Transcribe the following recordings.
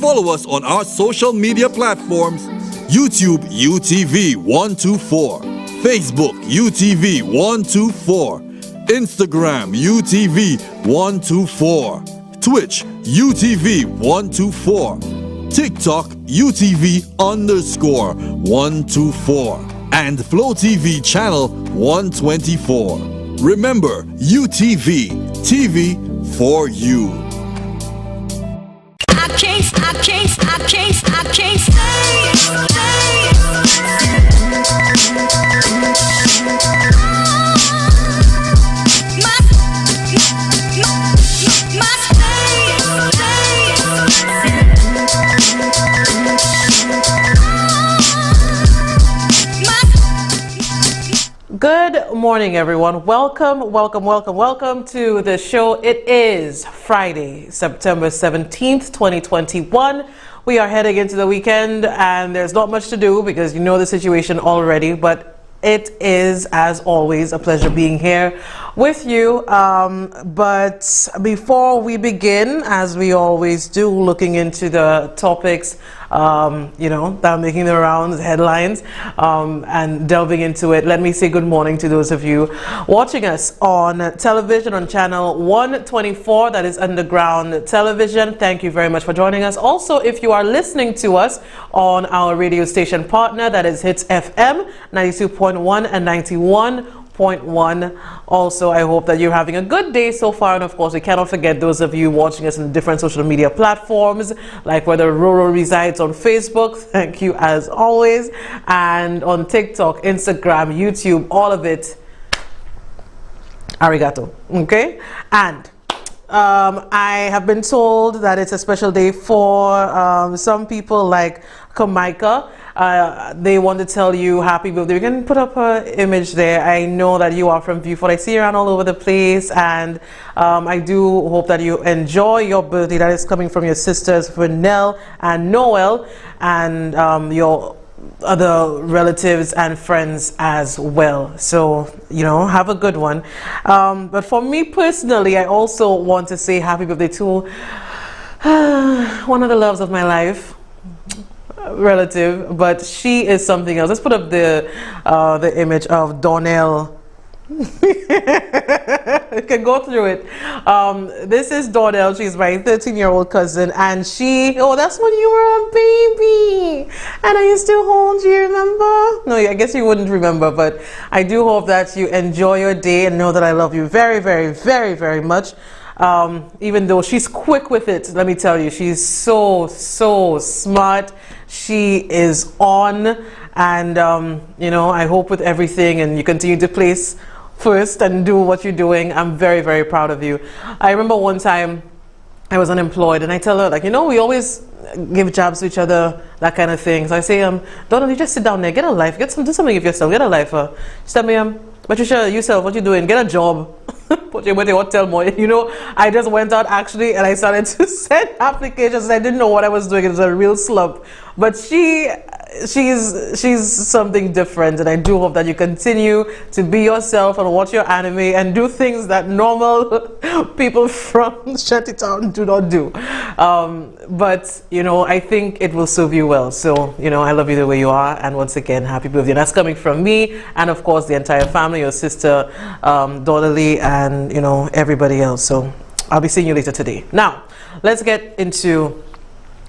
follow us on our social media platforms: YouTube UTV124, Facebook UTV124, Instagram UTV124, Twitch UTV124, TikTok UTV_124, and Flow TV channel 124. Remember, UTV TV for you. I can't Good morning, everyone. Welcome to the show. It is Friday, September 17th, 2021. We are heading into the weekend, and there's not much to do because you know the situation already, but it is, as always, a pleasure being here with you. But before we begin, as we always do, looking into the topics that are making the rounds, headlines, and delving into it, let me say good morning to those of you watching us on television on channel 124, that is Underground Television. Thank you very much for joining us. Also, if you are listening to us on our radio station partner, that is Hits FM 92.1 and 91.1. Also, I hope that you're having a good day so far, and of course we cannot forget those of you watching us in different social media platforms, like whether Roro resides on Facebook, thank you as always, and on TikTok, Instagram, YouTube, all of it, arigato. Okay, and I have been told that it's a special day for some people like Kamaika. They want to tell you happy birthday. We can put up her image there. I know that you are from Viewford. I see you around all over the place, and I do hope that you enjoy your birthday. That is coming from your sisters Vernell and Noel, and your other relatives and friends as well. So, have a good one. But for me personally, I also want to say happy birthday to one of the loves of my life, relative, but she is something else. Let's put up the image of Donnell. You can go through it. This is Donnell. She's my 13-year-old cousin, and that's when you were a baby and I used to hold you, remember? No, I guess you wouldn't remember, but I do hope that you enjoy your day and know that I love you very, very, very, very much. Even though she's quick with it, let me tell you, she's so smart. She is on, and I hope with everything, and you continue to place first and do what you're doing. I'm very, very proud of you. I remember one time I was unemployed, and I tell her, we always give jobs to each other, that kind of thing. So I say, Donald, you just sit down there, get a life, do something of yourself, get a life. She tell me, Patricia, yourself, what you doing? Get a job. Put your hotel more. I just went out actually, and I started to send applications. I didn't know what I was doing. It was a real slump. But she's something different, and I do hope that you continue to be yourself and watch your anime and do things that normal people from Shantytown do not do. But I think it will serve you well. So I love you the way you are, and once again, happy birthday. And that's coming from me, and of course the entire family, your sister Donnelly, and everybody else. So I'll be seeing you later today. Now let's get into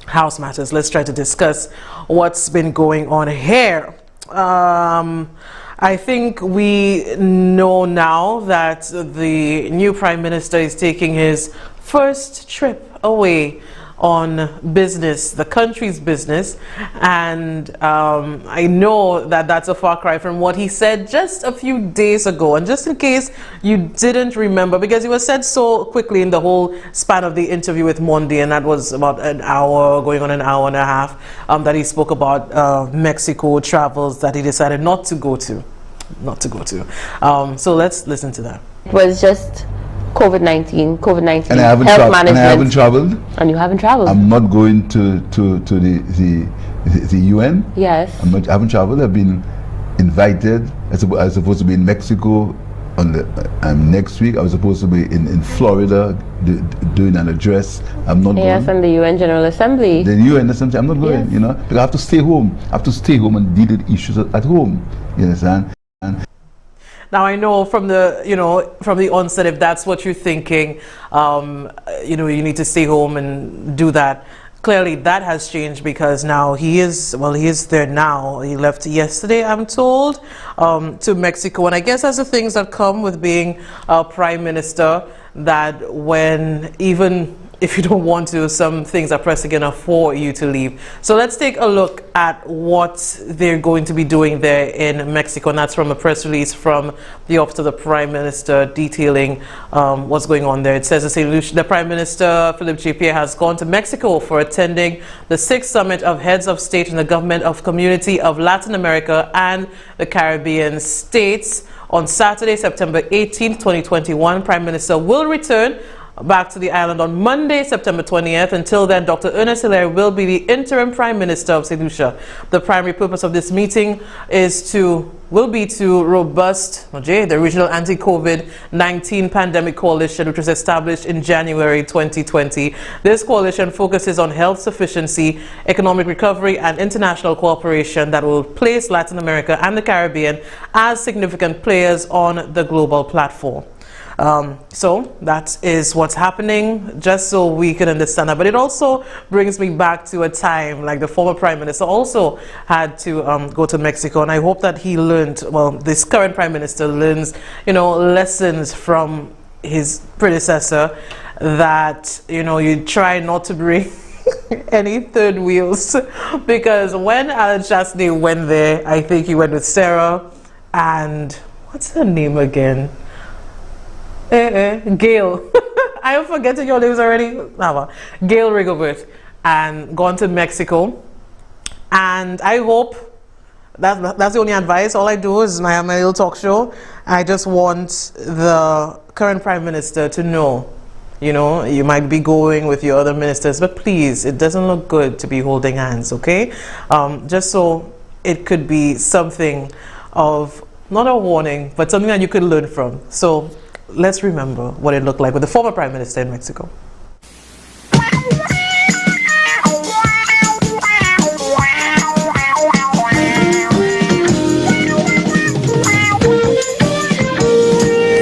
house matters. Let's try to discuss what's been going on here. I think we know now that the new Prime Minister is taking his first trip away on business, the country's business, and I know that that's a far cry from what he said just a few days ago. And just in case you didn't remember, because it was said so quickly in the whole span of the interview with Monday, and that was about an hour, going on an hour and a half, that he spoke about Mexico travels that he decided not to go to. So let's listen to that. It was just COVID-19, and I haven't health management. And I haven't traveled. And you haven't traveled. I'm not going to the UN. Yes. I haven't traveled. I've been invited. I'm supposed to be in Mexico next week I was supposed to be in Florida doing an address. I'm not Yes, going. and the UN General Assembly. The UN Assembly, I'm not going. Yes. Because I have to stay home. I have to stay home and deal with issues at home. You understand? Now I know from the onset, if that's what you're thinking, you need to stay home and do that. Clearly that has changed because now he is there now. He left yesterday, I'm told, to Mexico. And I guess that's the things that come with being a prime minister, that when even if you don't want to, some things are pressing enough for you to leave. So let's take a look at what they're going to be doing there in Mexico. And that's from a press release from the Office of the Prime Minister detailing what's going on there. It says the Prime Minister, Philip J. Pierre, has gone to Mexico for attending the 6th Summit of Heads of State in the Government of Community of Latin America and the Caribbean States. On Saturday, September 18th, 2021, Prime Minister will return back to the island on Monday, September 20th. Until then, Dr. Ernest Hilaire will be the interim Prime Minister of St. Lucia. The primary purpose of this meeting will be to robust the regional anti-COVID-19 pandemic coalition, which was established in January 2020. This coalition focuses on health sufficiency, economic recovery, and international cooperation that will place Latin America and the Caribbean as significant players on the global platform. So that is what's happening, just so we can understand that. But it also brings me back to a time like the former Prime Minister also had to go to Mexico, and I hope that he learned, this current Prime Minister learns, lessons from his predecessor, that, you try not to bring any third wheels, because when Alan Chasney went there, I think he went with Sarah and what's her name again? Gail. I am forgetting your names already. Gail Rigobert, and gone to Mexico. And I hope that's the only advice. All I do is my little talk show. I just want the current Prime Minister to know, you might be going with your other ministers, but please, it doesn't look good to be holding hands, okay? Just so it could be something of, not a warning, but something that you could learn from. So let's remember what it looked like with the former Prime Minister in Mexico.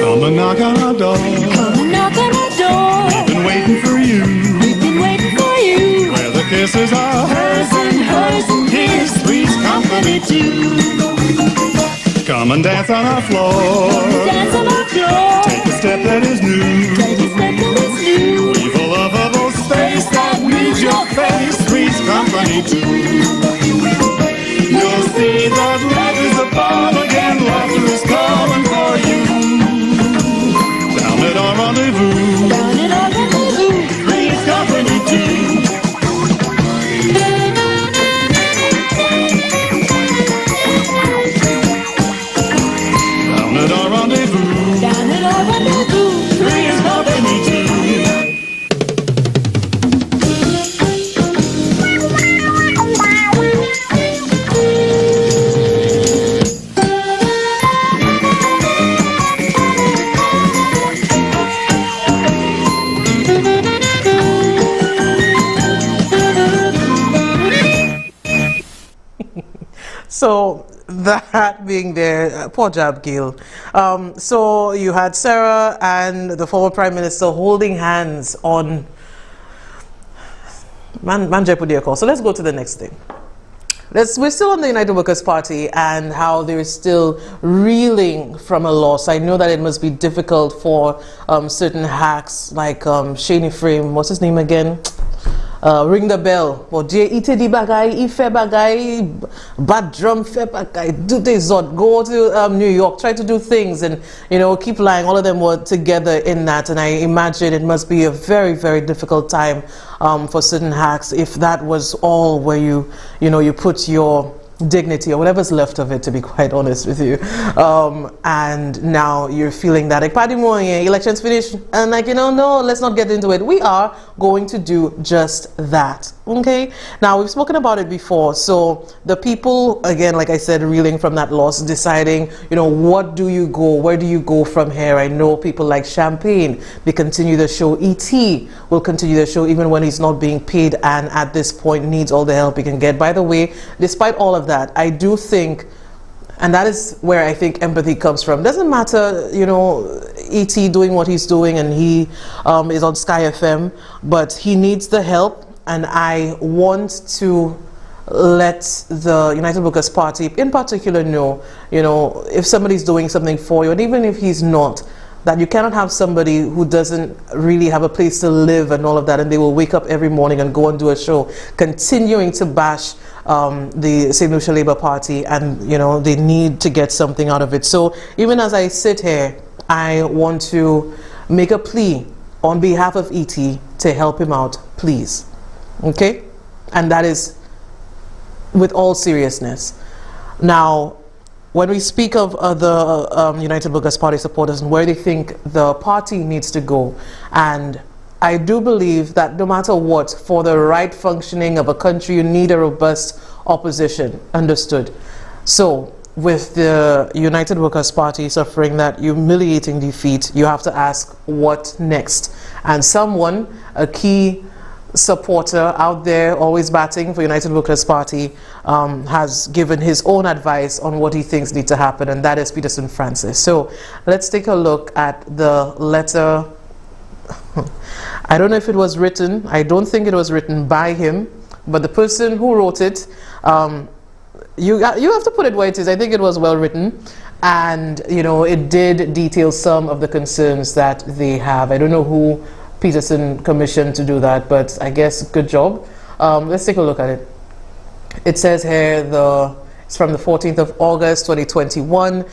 Come and knock on our door. Come and knock on our door. We've been waiting for you. We've been waiting for you. Where the kisses are Hers and his, three's company too. Come and dance on our floor. Dance on our floor. Take a step that is new. Take a step that is new. We've a lovable space that needs your face. Three's company too. You'll see that love is above again. Laughter is coming for you. Down at our rendezvous. Down at our rendezvous. Three's company too. Down at our rendezvous. Down at our rendezvous. Three's company too. So that being there, poor job, Gail. So you had Sarah and the former Prime Minister holding hands on Manjepudiyako. So let's go to the next thing. We're still on the United Workers' Party and how they're still reeling from a loss. I know that it must be difficult for certain hacks like Shaney Frame, what's his name again? Ring the bell. Or ite di bagay, ife bagay, bad drum fe bagay, do this go to New York, try to do things and keep lying. All of them were together in that, and I imagine it must be a very, very difficult time for certain hacks if that was all where you put your dignity or whatever's left of it, to be quite honest with you, and now you're feeling that like party more, elections finished, and no, let's not get into it. We are going to do just that. Okay, now we've spoken about it before. So the people, again, like I said, reeling from that loss, deciding, you know, what do you go, where do you go from here? I know people like Champagne, they continue the show. E.T. will continue the show even when he's not being paid, and at this point needs all the help he can get. By the way, despite all of that, I do think, and that is where I think empathy comes from. Doesn't matter, you know, E.T. doing what he's doing, and he is on Sky FM, but he needs the help. And I want to let the United Workers' Party in particular know, you know, if somebody's doing something for you, and even if he's not, that you cannot have somebody who doesn't really have a place to live and all of that, and they will wake up every morning and go and do a show, continuing to bash the St. Lucia Labour Party, and, you know, they need to get something out of it. So even as I sit here, I want to make a plea on behalf of E.T. to help him out, please. Okay, and that is with all seriousness. Now, when we speak of the United Workers' Party supporters and where they think the party needs to go, and I do believe that no matter what, for the right functioning of a country, you need a robust opposition. Understood. So, with the United Workers' Party suffering that humiliating defeat, you have to ask, what next? And someone, a key supporter out there always batting for United Workers' Party, has given his own advice on what he thinks needs to happen, and that is Peterson Francis. So let's take a look at the letter. I don't know if it was written, I don't think it was written by him, but the person who wrote it, you have to put it where it is. I think it was well written, and, you know, it did detail some of the concerns that they have. I don't know who Peterson commissioned to do that, but I guess good job. Let's take a look at it. It says here, it's from the 14th of August 2021.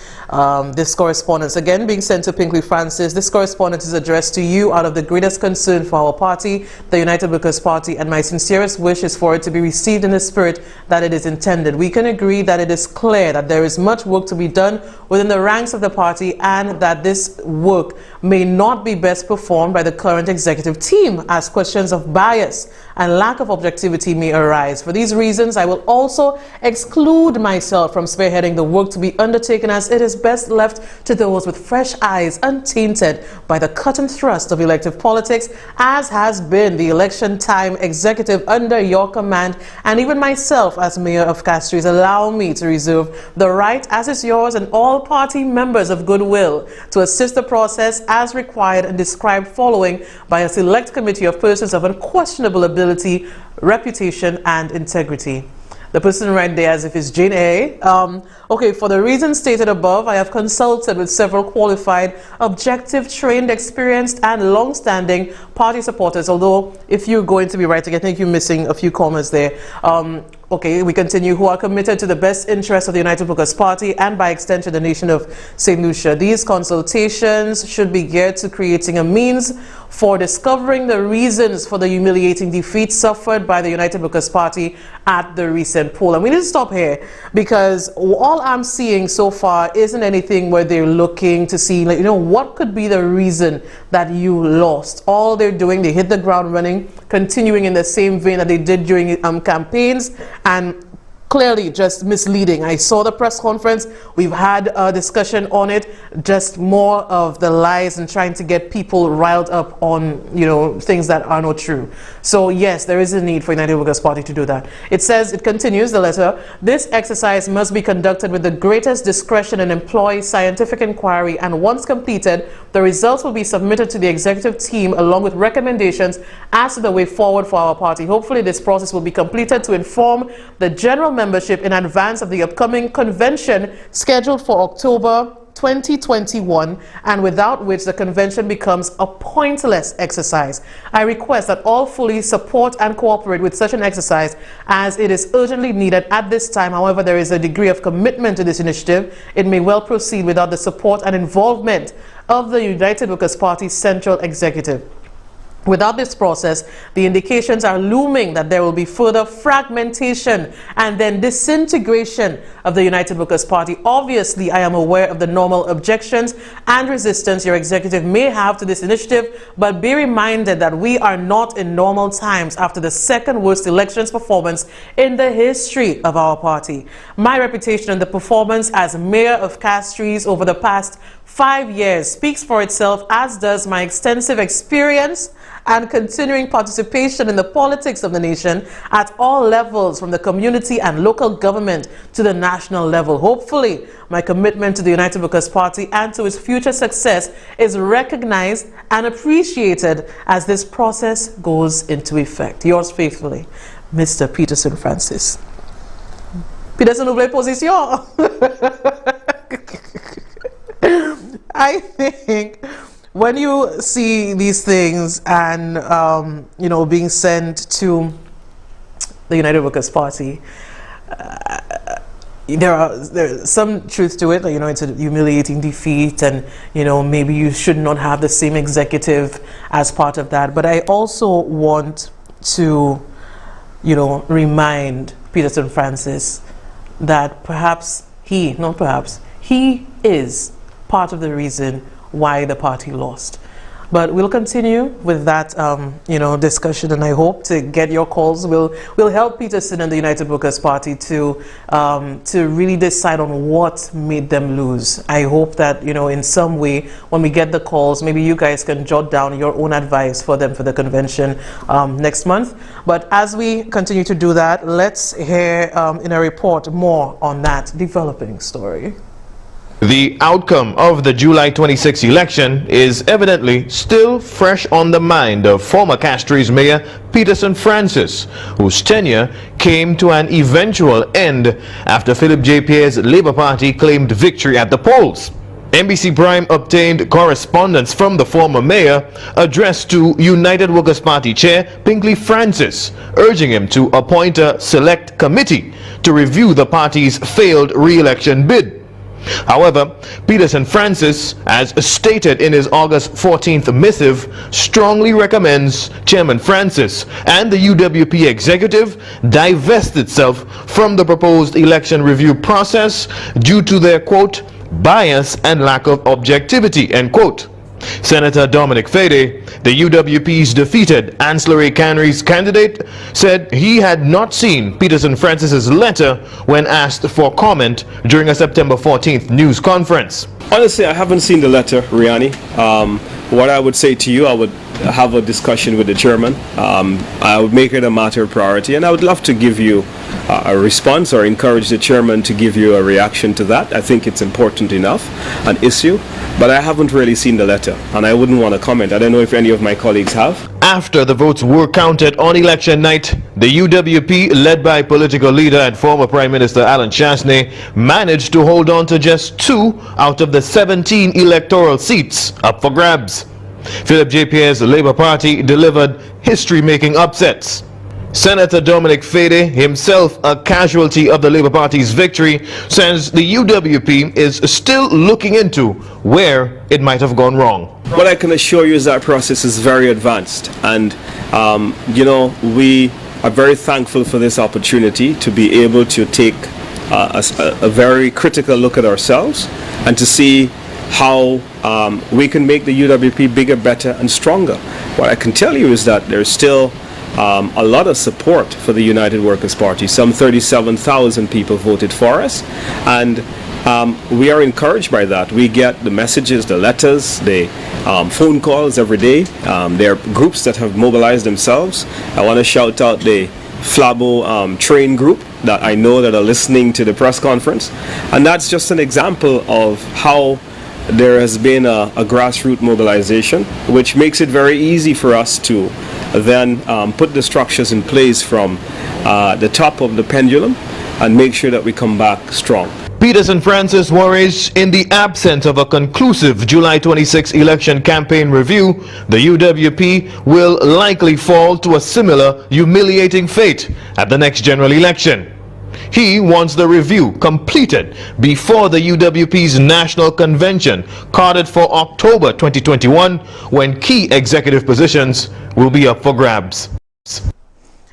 This correspondence, again being sent to Pinkley Francis, this correspondence is addressed to you out of the greatest concern for our party, the United Workers' Party, and my sincerest wish is for it to be received in the spirit that it is intended. We can agree that it is clear that there is much work to be done within the ranks of the party, and that this work may not be best performed by the current executive team, as questions of bias and lack of objectivity may arise. For these reasons, I will also exclude myself from spearheading the work to be undertaken, as it is best left to those with fresh eyes, untainted by the cut and thrust of elective politics, as has been the election time executive under your command, and even myself as mayor of Castries. Allow me to reserve the right, as is yours and all party members of goodwill, to assist the process as required and described following by a select committee of persons of unquestionable ability, reputation, and integrity. The person right there, as if it's Jane A. Okay, for the reasons stated above, I have consulted with several qualified, objective, trained, experienced, and long-standing party supporters. Although, if you're going to be writing, I think you're missing a few commas there. Okay, we continue, who are committed to the best interests of the United Workers' Party and by extension the nation of St. Lucia. These consultations should be geared to creating a means for discovering the reasons for the humiliating defeat suffered by the United Workers' Party at the recent poll. And we need to stop here, because all I'm seeing so far isn't anything where they're looking to see, like, you know, what could be the reason that you lost. All they're doing, they hit the ground running, continuing in the same vein that they did during campaigns, and clearly just misleading. I saw the press conference, we've had a discussion on it, just more of the lies and trying to get people riled up on, you know, things that are not true. So yes, there is a need for United Workers' Party to do that. It says, it continues the letter, this exercise must be conducted with the greatest discretion and employ scientific inquiry, and once completed, the results will be submitted to the executive team along with recommendations as to the way forward for our party. Hopefully this process will be completed to inform the general membership in advance of the upcoming convention scheduled for October 2021, and without which the convention becomes a pointless exercise. I request that all fully support and cooperate with such an exercise, as it is urgently needed at this time. However, there is a degree of commitment to this initiative. It may well proceed without the support and involvement of the United Workers' Party Central Executive. Without this process, the indications are looming that there will be further fragmentation and then disintegration of the United Workers' Party. Obviously, I am aware of the normal objections and resistance your executive may have to this initiative, but be reminded that we are not in normal times after the second worst elections performance in the history of our party. My reputation and the performance as mayor of Castries over the past 5 years speaks for itself, as does my extensive experience and continuing participation in the politics of the nation at all levels, from the community and local government to the national level. Hopefully, my commitment to the United Workers' Party and to its future success is recognized and appreciated as this process goes into effect. Yours faithfully, Mr. Peterson Francis. Peterson, nouvelle position. I think when you see these things and, being sent to the United Workers' Party, there's some truth to it. It's a humiliating defeat, and, maybe you should not have the same executive as part of that. But I also want to, remind Peterson Francis that he is part of the reason why the party lost. But we'll continue with that, discussion, and I hope to get your calls. We'll help Peterson and the United Workers' Party to really decide on what made them lose. I hope that, in some way, when we get the calls, maybe you guys can jot down your own advice for them for the convention next month. But as we continue to do that, let's hear in a report more on that developing story. The outcome of the July 26 election is evidently still fresh on the mind of former Castries Mayor Peterson Francis, whose tenure came to an eventual end after Philip J. Pierre's Labour Party claimed victory at the polls. NBC Prime obtained correspondence from the former mayor addressed to United Workers' Party Chair Pinkley Francis, urging him to appoint a select committee to review the party's failed re-election bid. However, Peterson Francis, as stated in his August 14th missive, strongly recommends Chairman Francis and the UWP executive divest itself from the proposed election review process due to their, quote, bias and lack of objectivity, end quote. Senator Dominic Fede, the UWP's defeated ancillary canneries candidate, said he had not seen Peterson Francis's letter when asked for comment during a September 14th news conference. Honestly, I haven't seen the letter, Riani. What I would say to you, I would have a discussion with the chairman. I would make it a matter of priority, and I would love to give you a response or encourage the chairman to give you a reaction to that. I think it's important enough, an issue, but I haven't really seen the letter, and I wouldn't want to comment. I don't know if any of my colleagues have. After the votes were counted on election night, the UWP, led by political leader and former Prime Minister Alan Chasney, managed to hold on to just 2 out of the 17 electoral seats up for grabs. Philip J. Pierre's Labour Party delivered history-making upsets. Senator Dominic Fede, himself a casualty of the Labour Party's victory, says the UWP is still looking into where it might have gone wrong. What I can assure you is that process is very advanced, and we are very thankful for this opportunity to be able to take a very critical look at ourselves and to see how we can make the UWP bigger, better, and stronger. What I can tell you is that there's still a lot of support for the United Workers' Party. Some 37,000 people voted for us, and we are encouraged by that. We get the messages, the letters, the phone calls every day. There are groups that have mobilized themselves. I want to shout out the Flabo train group that I know that are listening to the press conference, and that's just an example of how there has been a grassroots mobilization, which makes it very easy for us to then put the structures in place from the top of the pendulum and make sure that we come back strong. Peterson Francis worries in the absence of a conclusive July 26 election campaign review, the UWP will likely fall to a similar humiliating fate at the next general election. He wants the review completed before the UWP's national convention, carted for October 2021, when key executive positions will be up for grabs.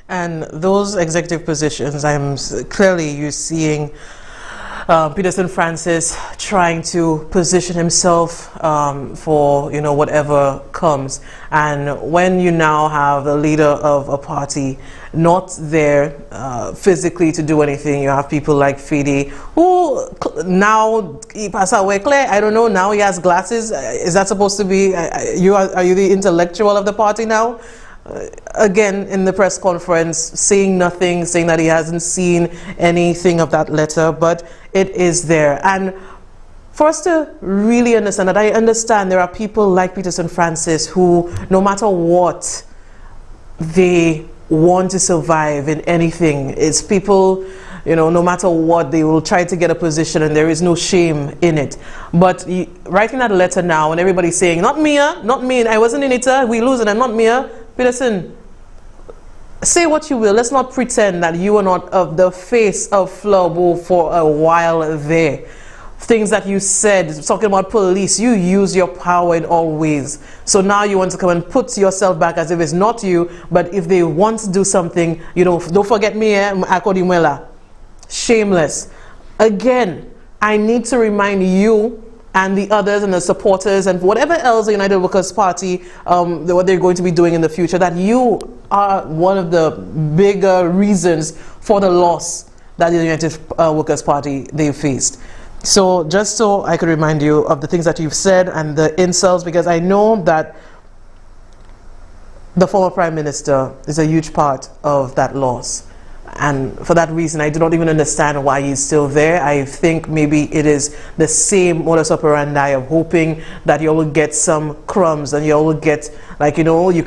And those executive positions, clearly you're seeing Peterson Francis trying to position himself for whatever comes. And when you now have the leader of a party not there physically to do anything, you have people like Fidi, who now I don't know, now he has glasses. Is that supposed to be are you the intellectual of the party now? Again, in the press conference, saying nothing, saying that he hasn't seen anything of that letter, but it is there. And for us to really understand that, I understand there are people like Peterson Francis who, no matter what, they want to survive in anything. It's people, no matter what, they will try to get a position, and there is no shame in it. But writing that letter now, and everybody's saying, not me, not me, I wasn't in it, we losing, and not me. Peterson, say what you will. Let's not pretend that you are not of the face of Flabo for a while there. Things that you said, talking about police, you use your power in all ways. So now you want to come and put yourself back as if it's not you, but if they want to do something, don't forget me, Akodimwela. Shameless. Again, I need to remind you and the others and the supporters and whatever else the United Workers' Party, what they're going to be doing in the future, that you are one of the bigger reasons for the loss that the United Workers' Party they faced. So just so I could remind you of the things that you've said and the insults, because I know that the former Prime Minister is a huge part of that loss. And for that reason, I do not even understand why he's still there. I think maybe it is the same modus operandi of hoping that you will get some crumbs and you will get, you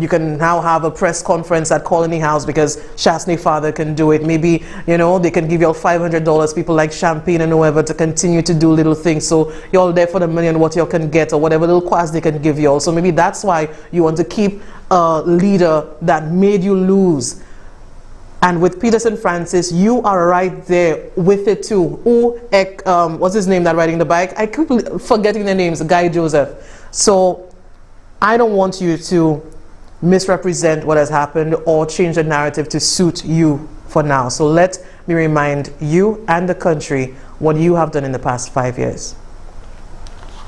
can now have a press conference at Colony House because Shasney father can do it. Maybe, they can give you all $500, people like Champagne and whoever, to continue to do little things. So you're all there for the million, what you can get, or whatever little quas they can give you all. So maybe that's why you want to keep a leader that made you lose. And with Peterson Francis, you are right there with it too. What's his name that riding the bike? I keep forgetting the names, Guy Joseph. So I don't want you to misrepresent what has happened or change the narrative to suit you for now. So let me remind you and the country what you have done in the past 5 years.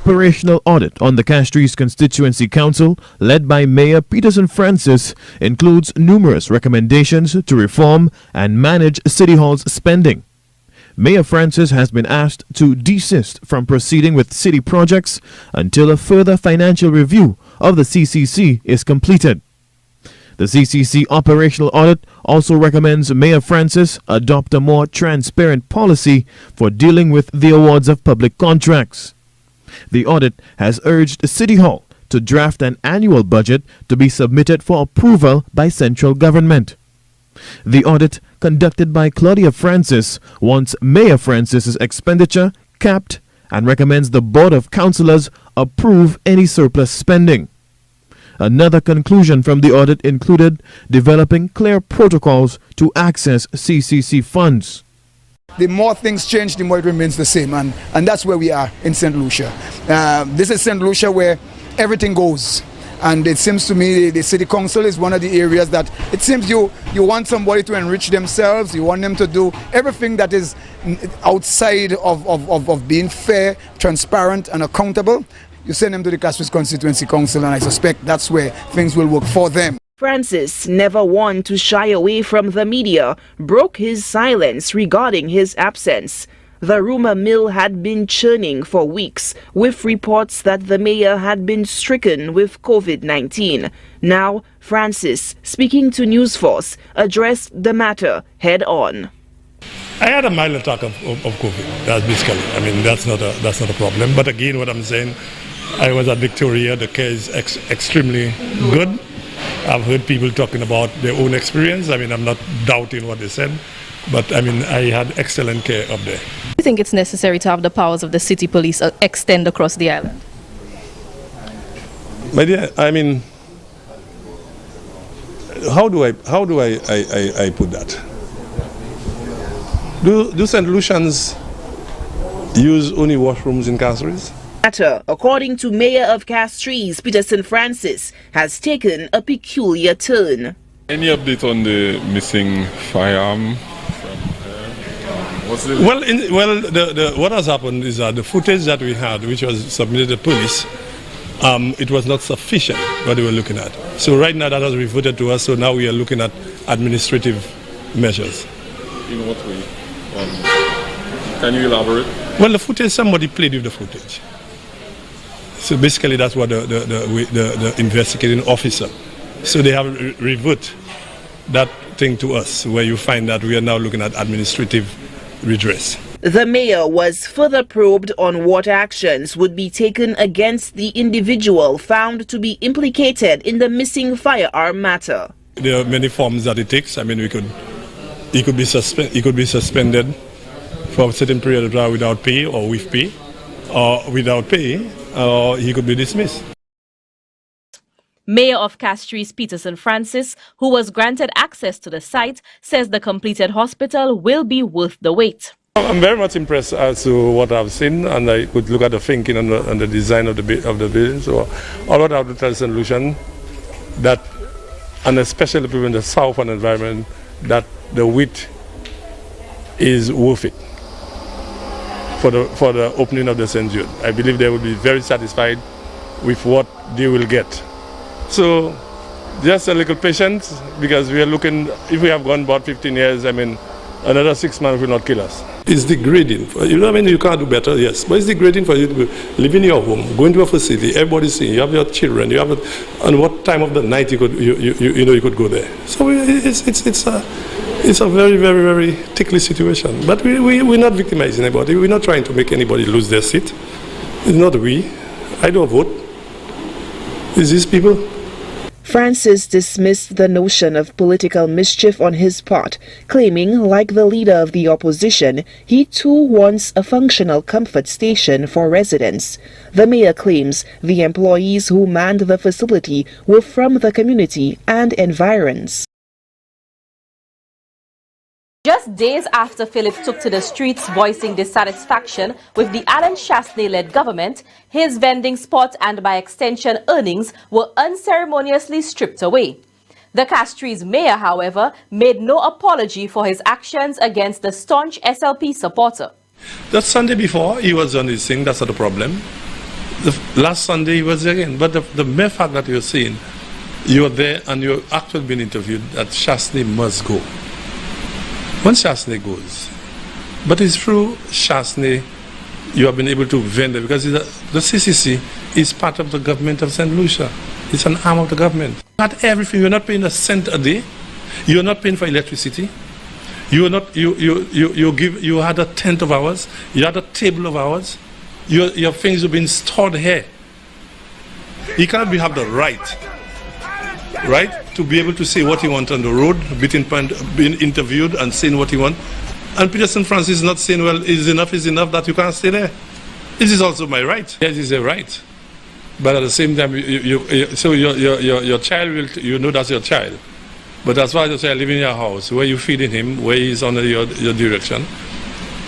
Operational audit on the Castries Constituency Council, led by Mayor Peterson Francis, includes numerous recommendations to reform and manage City Hall's spending. Mayor Francis has been asked to desist from proceeding with city projects until a further financial review of the CCC is completed. The CCC operational audit also recommends Mayor Francis adopt a more transparent policy for dealing with the awards of public contracts. The audit has urged City Hall to draft an annual budget to be submitted for approval by central government. The audit, conducted by Claudia Francis, wants Mayor Francis's expenditure capped and recommends the Board of Councillors approve any surplus spending. Another conclusion from the audit included developing clear protocols to access CCC funds. The more things change, the more it remains the same, and that's where we are in St. Lucia. This is St. Lucia where everything goes, and it seems to me the city council is one of the areas that it seems you want somebody to enrich themselves, you want them to do everything that is outside of being fair, transparent and accountable. You send them to the Castries Constituency Council, and I suspect that's where things will work for them. Francis, never one to shy away from the media, broke his silence regarding his absence. The rumor mill had been churning for weeks, with reports that the mayor had been stricken with COVID-19. Now, Francis, speaking to News Force, addressed the matter head on. I had a mild attack of COVID. That's basically, that's not a problem. But again, what I'm saying, I was at Victoria. The care is extremely good. I've heard people talking about their own experience. I'm not doubting what they said, but I had excellent care up there. Do you think it's necessary to have the powers of the city police extend across the island? My dear, how do I put that? Do St. Lucians use only washrooms in Castries? Matter, according to Mayor of Castries, Peterson Francis, has taken a peculiar turn. Any update on the missing firearm? What has happened is that the footage that we had, which was submitted to police, it was not sufficient what they were looking at. So right now that has reverted to us, so now we are looking at administrative measures. In what way? Can you elaborate? Well, the footage, somebody played with the footage. So basically that's what the investigating officer. So they have revert that thing to us, where you find that we are now looking at administrative redress. The mayor was further probed on what actions would be taken against the individual found to be implicated in the missing firearm matter. There are many forms that it takes. I mean, he could be suspended for a certain period of time without pay or with pay, or without pay, or he could be dismissed. Mayor of Castries, Peterson Francis, who was granted access to the site, says the completed hospital will be worth the wait. I'm very much impressed as to what I've seen, and I could look at the thinking and the design of the building. So all what I have to tell St. Lucian, that, and especially people in the southern environment, that the wait is worth it for the opening of the St. Jude. I believe they will be very satisfied with what they will get. So just a little patience, because we are looking, if we have gone about 15 years, I mean, another 6 months will not kill us. It's degrading. You know, I mean, you can't do better, yes, but it's degrading for you to live in your home, go into a facility, everybody's seeing, you have your children, you have and what time of the night you could go there. So it's a very, very, very ticklish situation. But we're not victimizing anybody. We're not trying to make anybody lose their seat. It's not we. I don't vote. It's these people. Francis dismissed the notion of political mischief on his part, claiming, like the leader of the opposition, he too wants a functional comfort station for residents. The mayor claims the employees who manned the facility were from the community and environs. Just days after Philip took to the streets voicing dissatisfaction with the Alan Chasney-led government, his vending spot and by extension earnings were unceremoniously stripped away. The Castries mayor, however, made no apology for his actions against the staunch SLP supporter. The Sunday before, he was on his thing, that's not the problem. The last Sunday he was there again. But the mere fact that you're saying, you're there and you're actually being interviewed, that Chasney must go. When Chasney goes, but it's through Chasney you have been able to vendor, because the CCC is part of the government of St. Lucia. It's an arm of the government. Not everything. You're not paying a cent a day. You're not paying for electricity. You had a tent of hours. You had a table of hours. Your things have been stored here. You cannot have the right to be able to say what you want on the road, being interviewed and saying what you want. And Peterson Francis is not saying, well, is enough that you can't stay there. This is also my right. Yes, it's a right. But at the same time, so your child will, that's your child. But as far as your child lives in your house, where you're feeding him, where he's under your direction.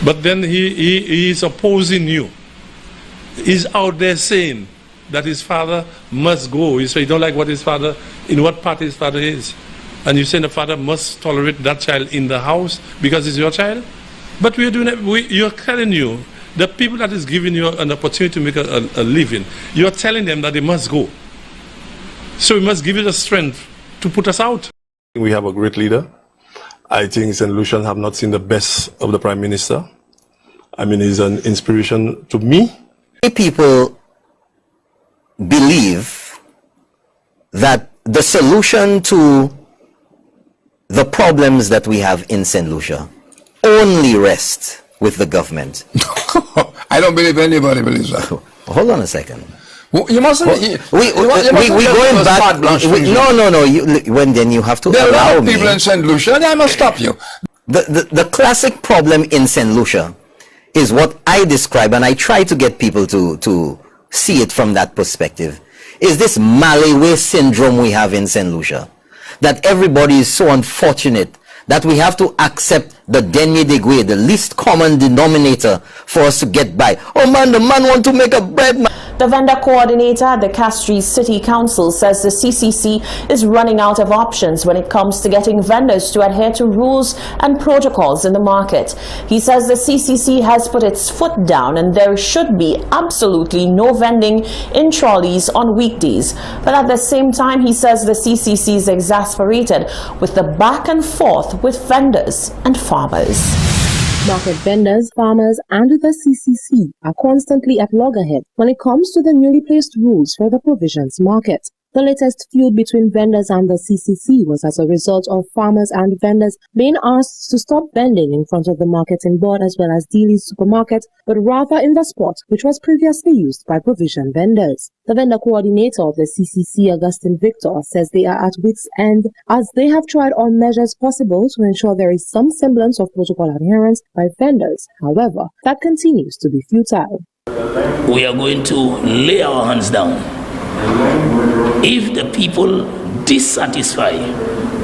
But then he is opposing you. He's out there saying that his father must go. He said he don't like what his father, in what part his father is. And you say the father must tolerate that child in the house because it's your child. But we are doing it, you're telling you, the people that is giving you an opportunity to make a living, you're telling them that they must go. So we must give you the strength to put us out. We have a great leader. I think St. Lucian have not seen the best of the Prime Minister. I mean, he's an inspiration to me. People believe that the solution to the problems that we have in St. Lucia only rests with the government. I don't believe anybody believes that. Hold on a second. Well, you mustn't. We going back. No. When then you have to there allow are a lot of people in St. Lucia, and I must stop you. The classic problem in St. Lucia is what I describe, and I try to get people to see it from that perspective, is this Malawi syndrome we have in St. Lucia. That everybody is so unfortunate that we have to accept the denier de guerre, the least common denominator for us to get by. Oh man, the man want to make a bread, man. The vendor coordinator at the Castries City Council says the CCC is running out of options when it comes to getting vendors to adhere to rules and protocols in the market. He says the CCC has put its foot down and there should be absolutely no vending in trolleys on weekdays. But at the same time, he says the CCC is exasperated with the back and forth with vendors and farmers. Market vendors, farmers, and the CCC are constantly at loggerhead when it comes to the newly placed rules for the provisions market. The latest feud between vendors and the CCC was as a result of farmers and vendors being asked to stop vending in front of the marketing board as well as Dealey's supermarket, but rather in the spot which was previously used by provision vendors. The vendor coordinator of the CCC, Augustine Victor, says they are at wit's end as they have tried all measures possible to ensure there is some semblance of protocol adherence by vendors. However, that continues to be futile. We are going to lay our hands down. If the people dissatisfied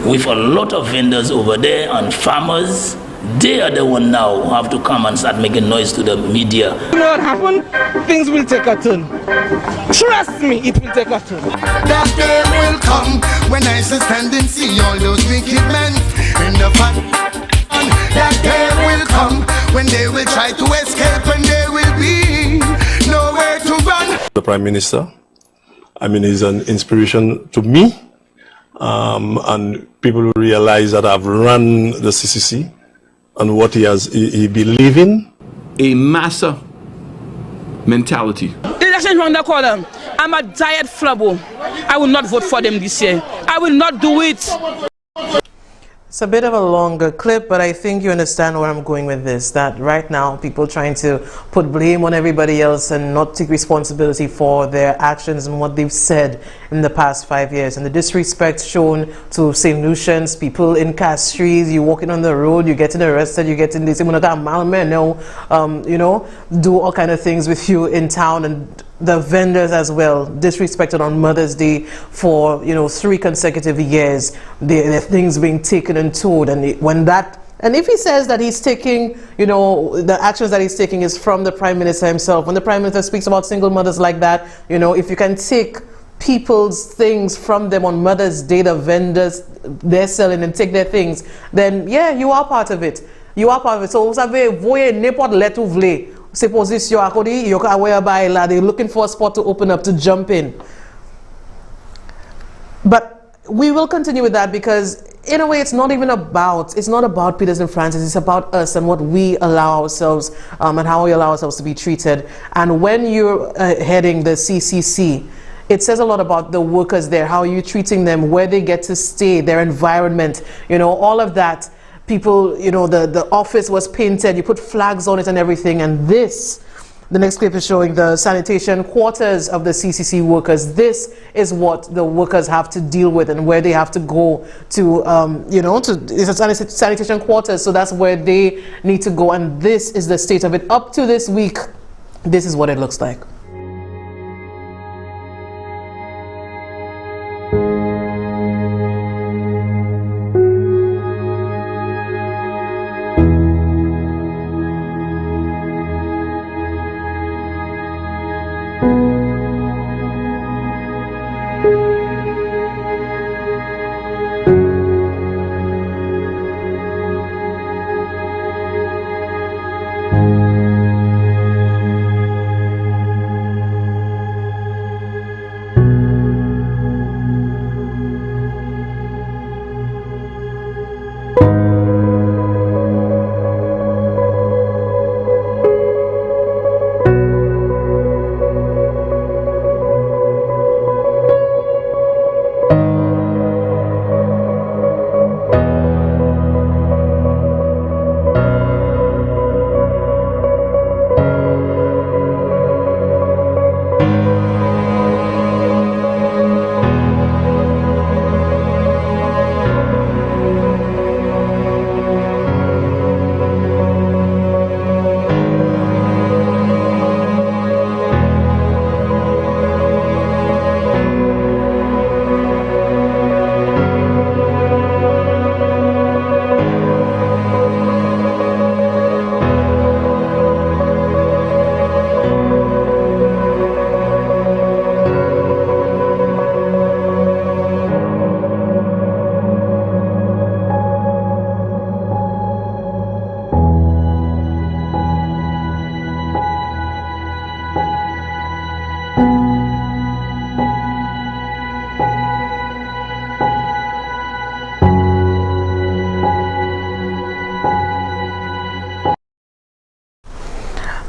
with a lot of vendors over there and farmers, they are the one now who have to come and start making noise to the media. You know what happened? Things will take a turn. Trust me, it will take a turn. That day will come when I stand and see all those wicked men in the fun. That day will come when they will try to escape and there will be nowhere to run. The Prime Minister, I mean, he's an inspiration to me, and people will realize that I've run the CCC and what he believe in. A massa mentality. Election round the corner. I'm a diet flubbo. I will not vote for them this year. I will not do it. It's a bit of a longer clip, but I think you understand where I'm going with this, that right now people trying to put blame on everybody else and not take responsibility for their actions and what they've said in the past 5 years. And the disrespect shown to St. Lucians, people in Castries, you walking on the road, you're getting arrested, you're getting this, you know, do all kind of things with you in town, and the vendors as well, disrespected on Mother's Day for 3 consecutive years, the things being taken and told, and if he says that he's taking, the actions that he's taking is from the Prime Minister himself, when the Prime Minister speaks about single mothers like that, if you can take people's things from them on Mother's Day, the vendors, they're selling and take their things, then yeah, you are part of it. You are part of it. So, vous savez, voyez n'importe let où vle. C'est position à côté, they're looking for a spot to open up, to jump in. But we will continue with that because in a way it's not about Peters and Francis, it's about us and what we allow ourselves and how we allow ourselves to be treated. And when you're heading the CCC, it says a lot about the workers there, how you're treating them, where they get to stay, their environment, all of that. People, the office was painted, you put flags on it and everything, and this, the next clip is showing the sanitation quarters of the CCC workers. This is what the workers have to deal with and where they have to go to, it's a sanitation quarters, so that's where they need to go, and this is the state of it. Up to this week, this is what it looks like.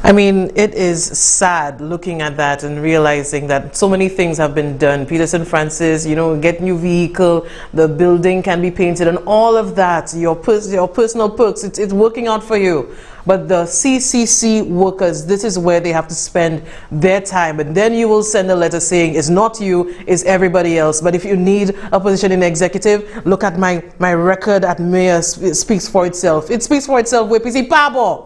I mean, it is sad looking at that and realizing that so many things have been done. Peterson Francis, you know, get new vehicle, the building can be painted and all of that, your personal perks, it's working out for you. But the CCC workers, this is where they have to spend their time. And then you will send a letter saying, it's not you, it's everybody else. But if you need a position in executive, look at my record at mayor, it speaks for itself. It speaks for itself with PC Pabo.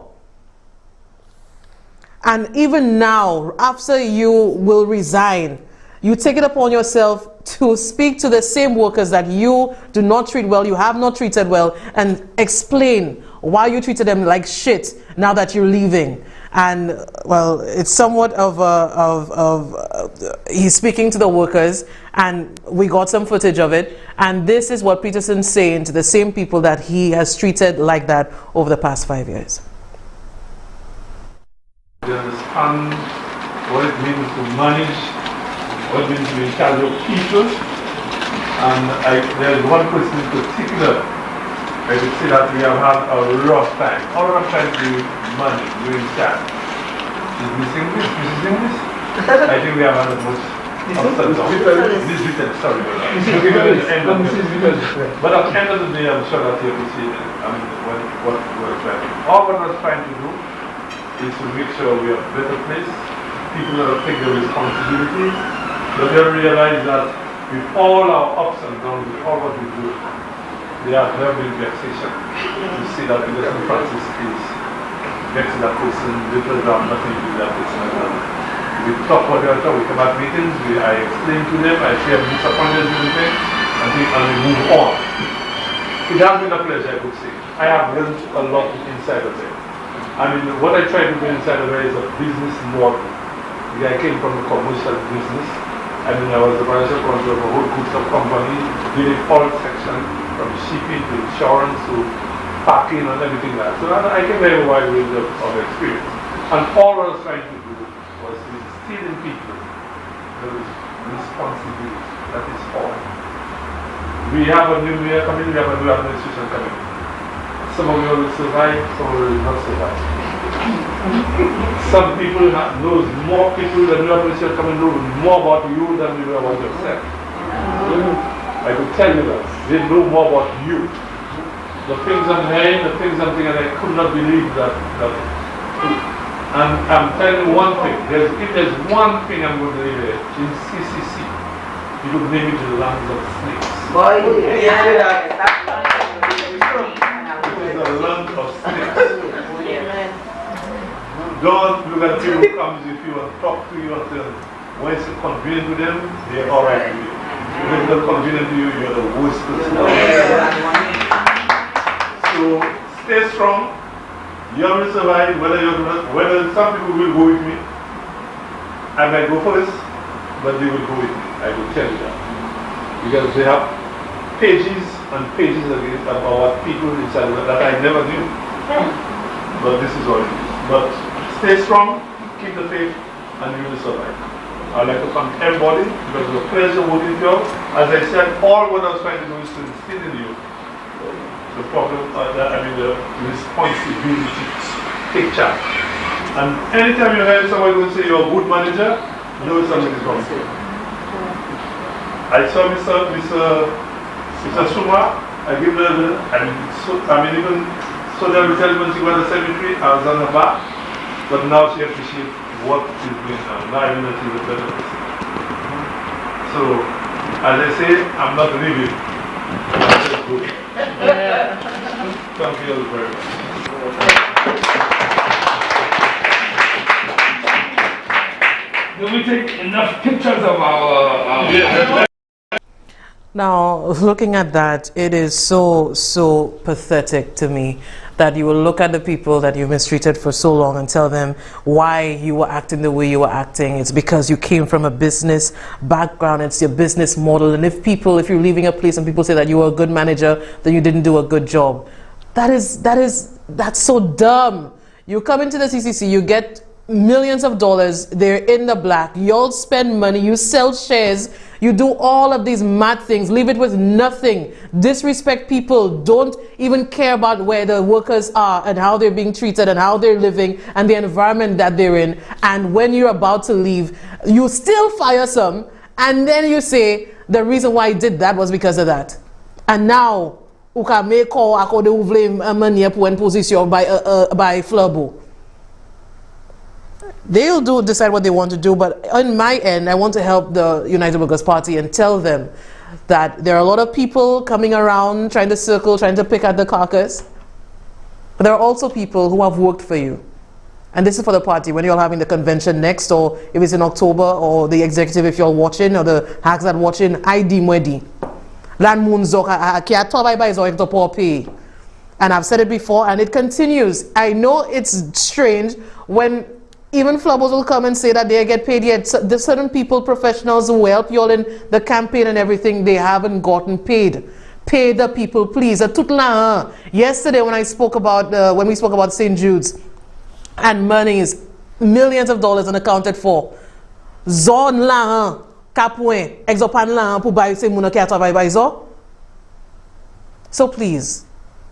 And even now, after you will resign, you take it upon yourself to speak to the same workers that you do not treat well, you have not treated well, and explain why you treated them like shit now that you're leaving. And well, it's somewhat he's speaking to the workers, and we got some footage of it. And this is what Peterson's saying to the same people that he has treated like that over the past 5 years. They understand what it means to manage, what it means to be in charge of people. And there's one person in particular, I could say that we have had a rough time. All rough time to manage, to be in charge. Is Miss English? Mrs. English? I think we have had a much ups and downs. Miss Vitten, sorry about that. But at the end of the day, I'm sure that you appreciate it. I mean, what we're trying to do. All what we're trying to do is to make sure we are a better place. People that take their responsibilities, but they realize that with all our ups and downs, with all what we do, there have been vexation. You see that Peterson Francis is vexing that person, little down, nothing to do with that person. We talk what we are talking, we come at meetings, I explain to them, I say I'm disappointed with them, and we move on. It has been a pleasure, I could say. I have learned a lot inside of it. I mean, what I try to do inside of it is a business model. I came from the commercial business. I mean, I was the financial control of a whole group of companies, dealing all sections, from shipping to insurance to packing and everything like that. So I came very wide range of experience. And all I was trying to do was to instill in people the responsibility. That is all. We have a new mayor coming, we have a new administration coming. Some of you will survive, some of you will not survive. Some people knows more people than you are coming know more about you than you know about yourself. I could tell you that. They know more about you. The things I'm hearing, the things I'm thinking, I could not believe that. And I'm telling you one thing. If there's one thing I'm going to leave in CCC, you could name it the lands of snakes. Boy, yeah. The land of snakes. Don't look at people who comes with you and talk to you until when it's convenient to them, they're alright with you. When it's not convenient to you, you're the worst person. So stay strong. You will survive whether some people will go with me. I might go first, but they will go with me. I will tell you that. Because they have pages and pages about people inside that I never knew. But this is all it is. But stay strong, keep the faith, and you will survive. I'd like to thank everybody because it was a pleasure working with you. As I said, all what I was trying to do is to instill in you the problem, the responsibility. Take charge. And anytime you hear somebody going to say you're a good manager, know something is wrong. I saw Mr. Suma, I give the, even so that we tell you when she went to the cemetery, I was on the back, but now she appreciates what is going on. Now I know that she's a better person. So, as I say, I'm not leaving. I'm just going. Thank you all very much. Do we take enough pictures of our... Now, looking at that, it is so pathetic to me that you will look at the people that you mistreated for so long and tell them why you were acting the way you were acting. It's because you came from a business background. It's your business model. And if you're leaving a place and people say that you were a good manager, then you didn't do a good job. That's so dumb. You come into the CCC, you get millions of dollars, they're in the black, you all spend money, you sell shares, You do all of these mad things, leave it with nothing, disrespect people, don't even care about where the workers are and how they're being treated and how they're living and the environment that they're in. And when you're about to leave, you still fire some, and then you say the reason why you did that was because of that. And now, ou ka me ko akode ou vle manye pou en position by Flabo. They'll decide what they want to do, but on my end, I want to help the United Workers' Party and tell them that there are a lot of people coming around, trying to circle, trying to pick at the carcass. But there are also people who have worked for you. And this is for the party, when you're having the convention next, or if it's in October, or the executive if you're watching, or the hacks that watching, ID mwedi. Lan moun zok ki ato bay bay zok to poor pay. And I've said it before, and it continues. I know it's strange when even Flubbles will come and say that they get paid yet. So there's certain people, professionals who help you all in the campaign and everything, they haven't gotten paid. Pay the people, please. Yesterday when I spoke about when we spoke about St. Jude's and monies, millions of dollars unaccounted for. Zone la kapwen exopan la pou bay se moun ki atravay bay zo. So please,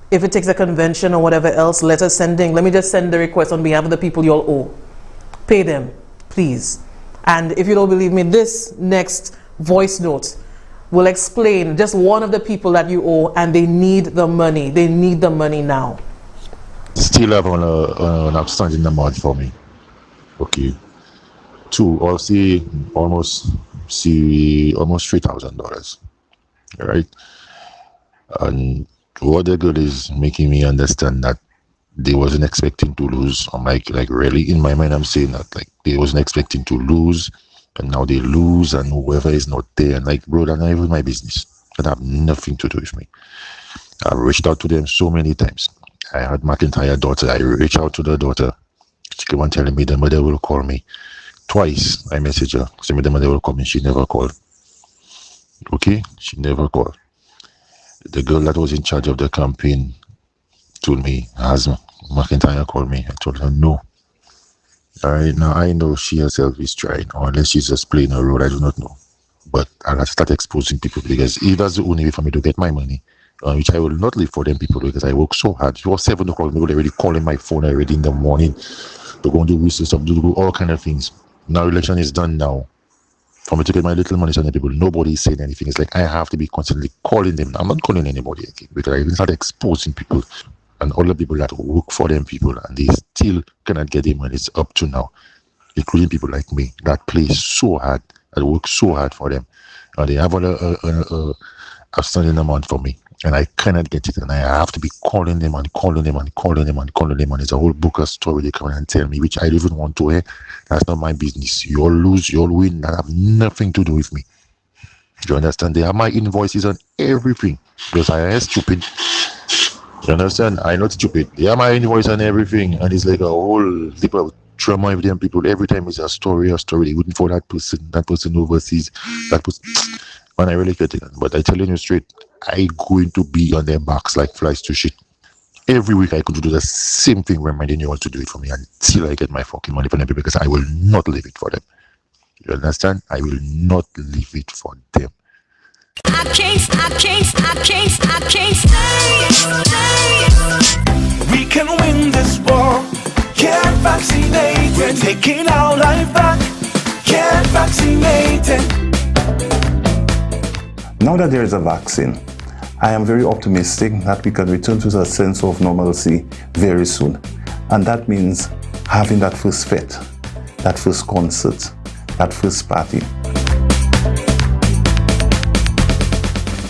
if it takes a convention or whatever else, let me just send the request on behalf of the people you all owe. Pay them, please. And if you don't believe me, this next voice note will explain just one of the people that you owe, and they need the money. They need the money now. Still have an outstanding amount for me. Okay. Almost $3,000. Right? And what the girl is making me understand that they wasn't expecting to lose. I'm like really in my mind I'm saying that like they wasn't expecting to lose, and now they lose, and whoever is not there, and like bro, that's not even my business. That have nothing to do with me. I've reached out to them so many times. I had McIntyre daughter. I reached out to the daughter. She kept on telling me the mother will call me. Twice I messaged her. She said the mother will call me. She never called. Okay? She never called. The girl that was in charge of the campaign told me, has McIntyre called me. I told her no. Alright, now I know she herself is trying, or unless she's just playing her role, I do not know. But I have to start exposing people, because if that's the only way for me to get my money, which I will not leave for them people, because I work so hard. It was 7 o'clock, people already calling my phone already in the morning to go and do research, to do all kind of things. Now election is done now. For me to get my little money from the people, nobody is saying anything. It's like I have to be constantly calling them. I'm not calling anybody again, because I even start exposing people and all the people that work for them people, and they still cannot get their money. It's up to now, including people like me that play so hard, that work so hard for them. They have a outstanding amount for me, and I cannot get it, and I have to be calling them and calling them and calling them and calling them, and it's a whole book of story they come and tell me, which I don't even want to hear. That's not my business. You all lose, you all win, that have nothing to do with me. Do you understand? They have my invoices on everything, because I am stupid. You understand? I'm not stupid. They have my invoice on everything, and it's like a whole heap of trauma with them people. Every time it's a story. They wouldn't for that person overseas, that person. Man, I really get it. But I tell you straight, I going to be on their backs like flies to shit. Every week I could do the same thing, reminding you all to do it for me until I get my fucking money from them, because I will not leave it for them. You understand? I will not leave it for them. I can't stay. We can win this war. Get vaccinated. We're taking our life back. Get vaccinated. Now that there is a vaccine, I am very optimistic that we can return to a sense of normalcy very soon. And that means having that first fete, that first concert, that first party.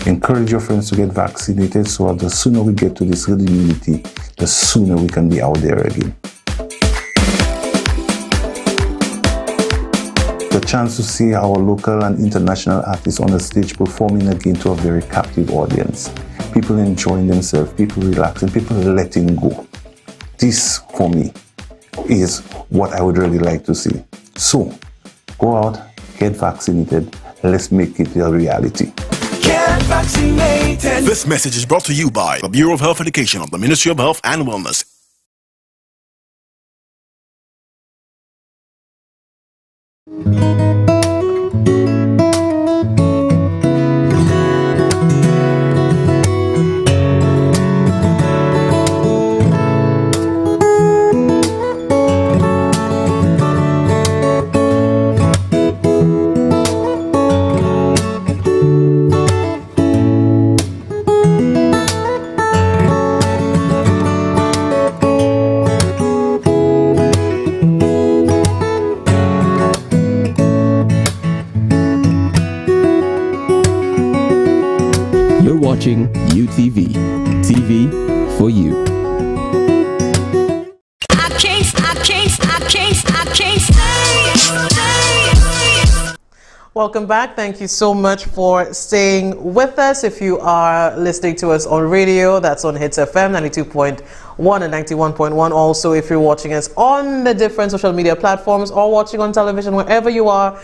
Encourage your friends to get vaccinated, so that the sooner we get to this herd immunity, the sooner we can be out there again. The chance to see our local and international artists on the stage performing again to a very captive audience. People enjoying themselves, people relaxing, people letting go. This, for me, is what I would really like to see. So, go out, get vaccinated, let's make it a reality. Get vaccinated. This message is brought to you by the Bureau of Health Education of the Ministry of Health and Wellness. Welcome back. Thank you so much for staying with us. If you are listening to us on radio, that's on Hits FM 92.1 and 91.1. Also, if you're watching us on the different social media platforms or watching on television, wherever you are,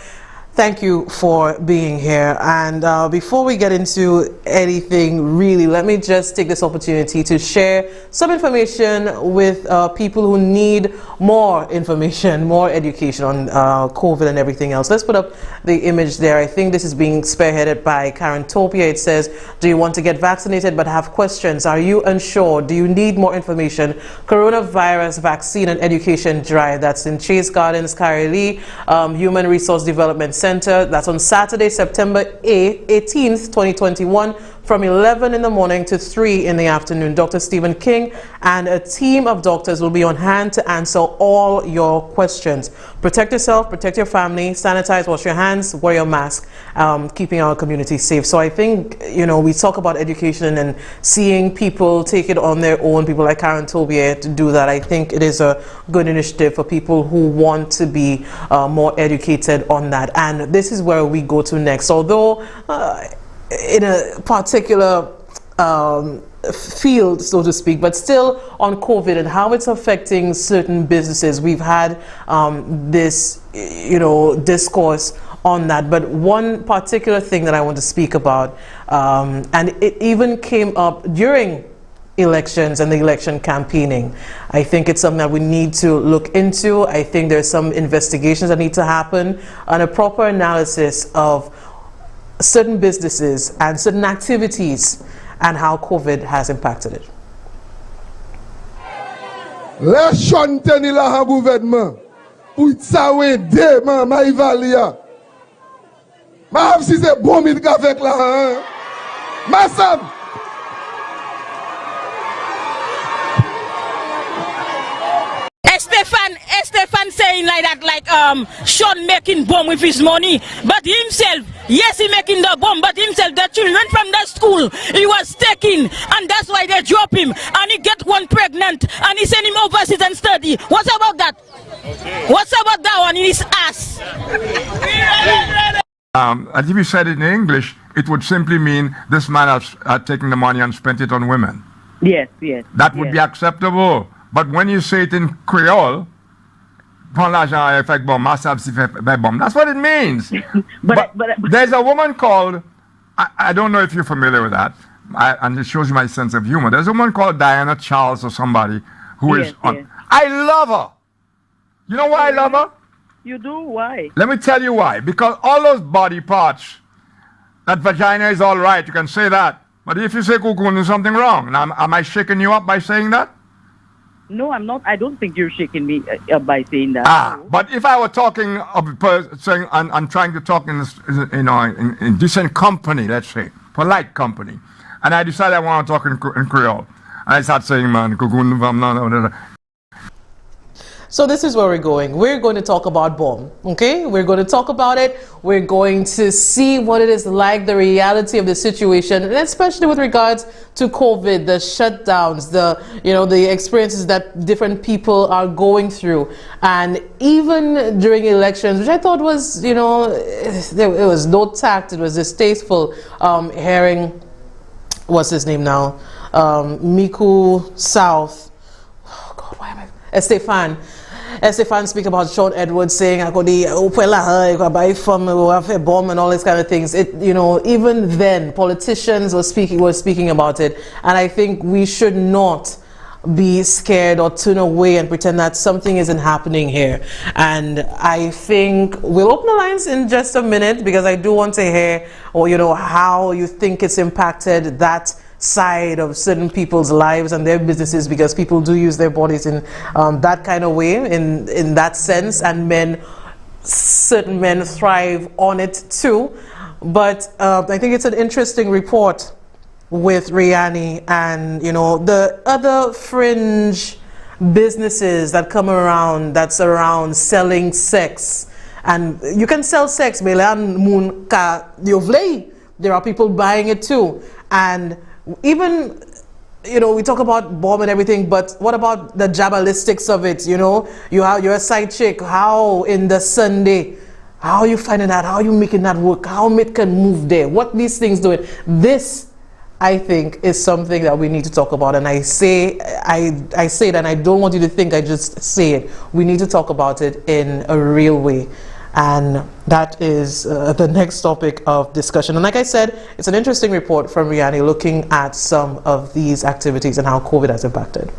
thank you for being here. And before we get into anything, really, let me just take this opportunity to share some information with people who need more information, more education on COVID and everything else. Let's put up the image there. I think this is being spearheaded by Karen Topia. It says, do you want to get vaccinated but have questions? Are you unsure? Do you need more information? Coronavirus vaccine and education drive. That's in Chase Gardens, Kaili, Human Resource Development Center. That's on Saturday, September 18th, 2021, from 11 in the morning to 3 in the afternoon. Dr. Stephen King and a team of doctors will be on hand to answer all your questions. Protect yourself, protect your family, sanitize, wash your hands, wear your mask, keeping our community safe. So I think, you know, we talk about education and seeing people take it on their own, people like Karen Tobia to do that. I think it is a good initiative for people who want to be more educated on that. And this is where we go to next. Although in a particular field, so to speak, but still on COVID and how it's affecting certain businesses. We've had this, you know, discourse on that. But one particular thing that I want to speak about, and it even came up during elections and the election campaigning. I think it's something that we need to look into. I think there's some investigations that need to happen and a proper analysis of certain businesses and certain activities and how COVID has impacted it. La chanteni la gouvernement pour ça ouais demain ma ivalia. Ma si c'est bon mit avec la ma sam. Estefan saying like that, like Sean making bomb with his money, but himself, yes, he making the bomb, but himself, the children from the school, he was taking, and that's why they drop him, and he get one pregnant, and he send him overseas and study. What's about that? Okay. What's about that one in his ass? And if you said it in English, it would simply mean this man has taken the money and spent it on women. Yes, yes. That would be acceptable. But when you say it in Creole, that's what it means. but there's a woman called, I don't know if you're familiar with that, and it shows you my sense of humor. There's a woman called Diana Charles or somebody who is on. Yes. I love her. You know why I love her? You do? Why? Let me tell you why. Because all those body parts, that vagina is all right, you can say that. But if you say cocoon, there's something wrong. Now, am I shaking you up by saying that? No, I'm not. I don't think you're shaking me by saying that. But if I were talking of a person, I'm trying to talk in decent company, let's say, polite company, and I decide I want to talk in Creole, and I start saying, man, so this is where we're going. We're going to talk about bomb, okay? We're going to talk about it. We're going to see what it is like, the reality of the situation, and especially with regards to COVID, the shutdowns, the experiences that different people are going through. And even during elections, which I thought was, it was no tact, it was distasteful, hearing, what's his name now? Miku South. Oh God, why am I? Estefan speak about Sean Edwards saying I could buy from bomb and all these kind of things. Even then politicians were speaking about it, and I think we should not be scared or turn away and pretend that something isn't happening here. And I think we'll open the lines in just a minute, because I do want to hear how you think it's impacted that side of certain people's lives and their businesses, because people do use their bodies in that kind of way, in that sense, and certain men thrive on it too. But I think it's an interesting report with Riani and the other fringe businesses that come around, that's around selling sex. And you can sell sex, there are people buying it too. And even, we talk about bomb and everything, but what about the jabalistics of it? You're a side chick. How in the Sunday How are you finding that? How are you making that work? How it can move there? What these things doing? This, I think, is something that we need to talk about. And I say it, and I don't want you to think I just say it. We need to talk about it in a real way. And that is the next topic of discussion. And like I said, it's an interesting report from Riani looking at some of these activities and how COVID has impacted.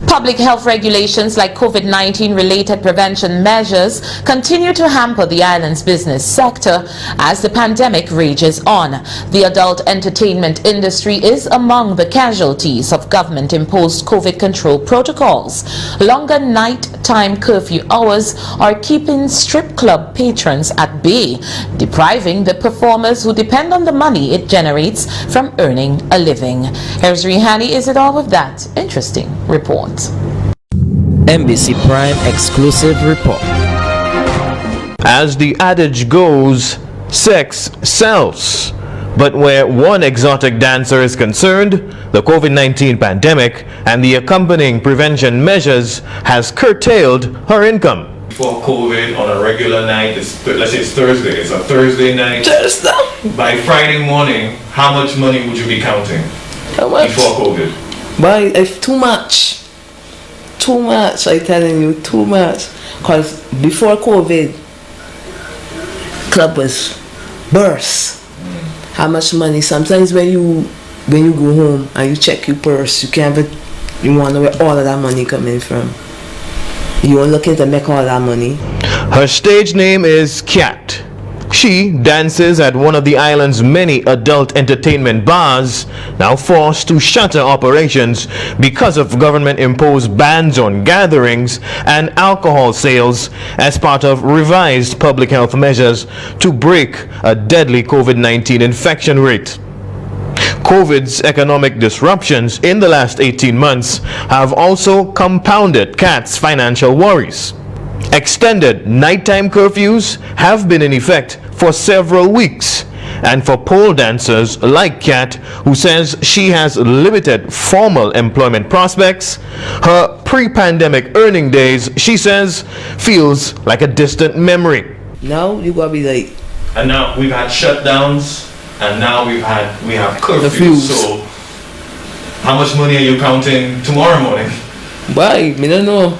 Public health regulations like COVID-19 related prevention measures continue to hamper the island's business sector as the pandemic rages on. The adult entertainment industry is among the casualties of government-imposed COVID control protocols. Longer night-time curfew hours are keeping strip club patrons at bay, depriving the performers who depend on the money it generates from earning a living. Here's Rihani Is It All With That interesting report. NBC Prime exclusive report. As the adage goes, sex sells. But where one exotic dancer is concerned, the COVID-19 pandemic and the accompanying prevention measures has curtailed her income. Before COVID, on a regular night, let's say it's Thursday, it's a Thursday night. Thursday? By Friday morning, how much money would you be counting? How much? Before COVID? Boy, it's too much. Too much, I'm telling you, too much. Because before COVID, club was burst. How much money? Sometimes when you go home and you check your purse, you wonder where all of that money coming from. You are looking to make all that money. Her stage name is Kat. She dances at one of the island's many adult entertainment bars, now forced to shutter operations because of government-imposed bans on gatherings and alcohol sales as part of revised public health measures to break a deadly COVID-19 infection rate. COVID's economic disruptions in the last 18 months have also compounded Kat's financial worries. Extended nighttime curfews have been in effect for several weeks, and for pole dancers like Kat, who says she has limited formal employment prospects, her pre-pandemic earning days, she says, feels like a distant memory. Now you gotta be like, and now we've had shutdowns, and now we have curfews. So how much money are you counting tomorrow morning? Boy, I don't know.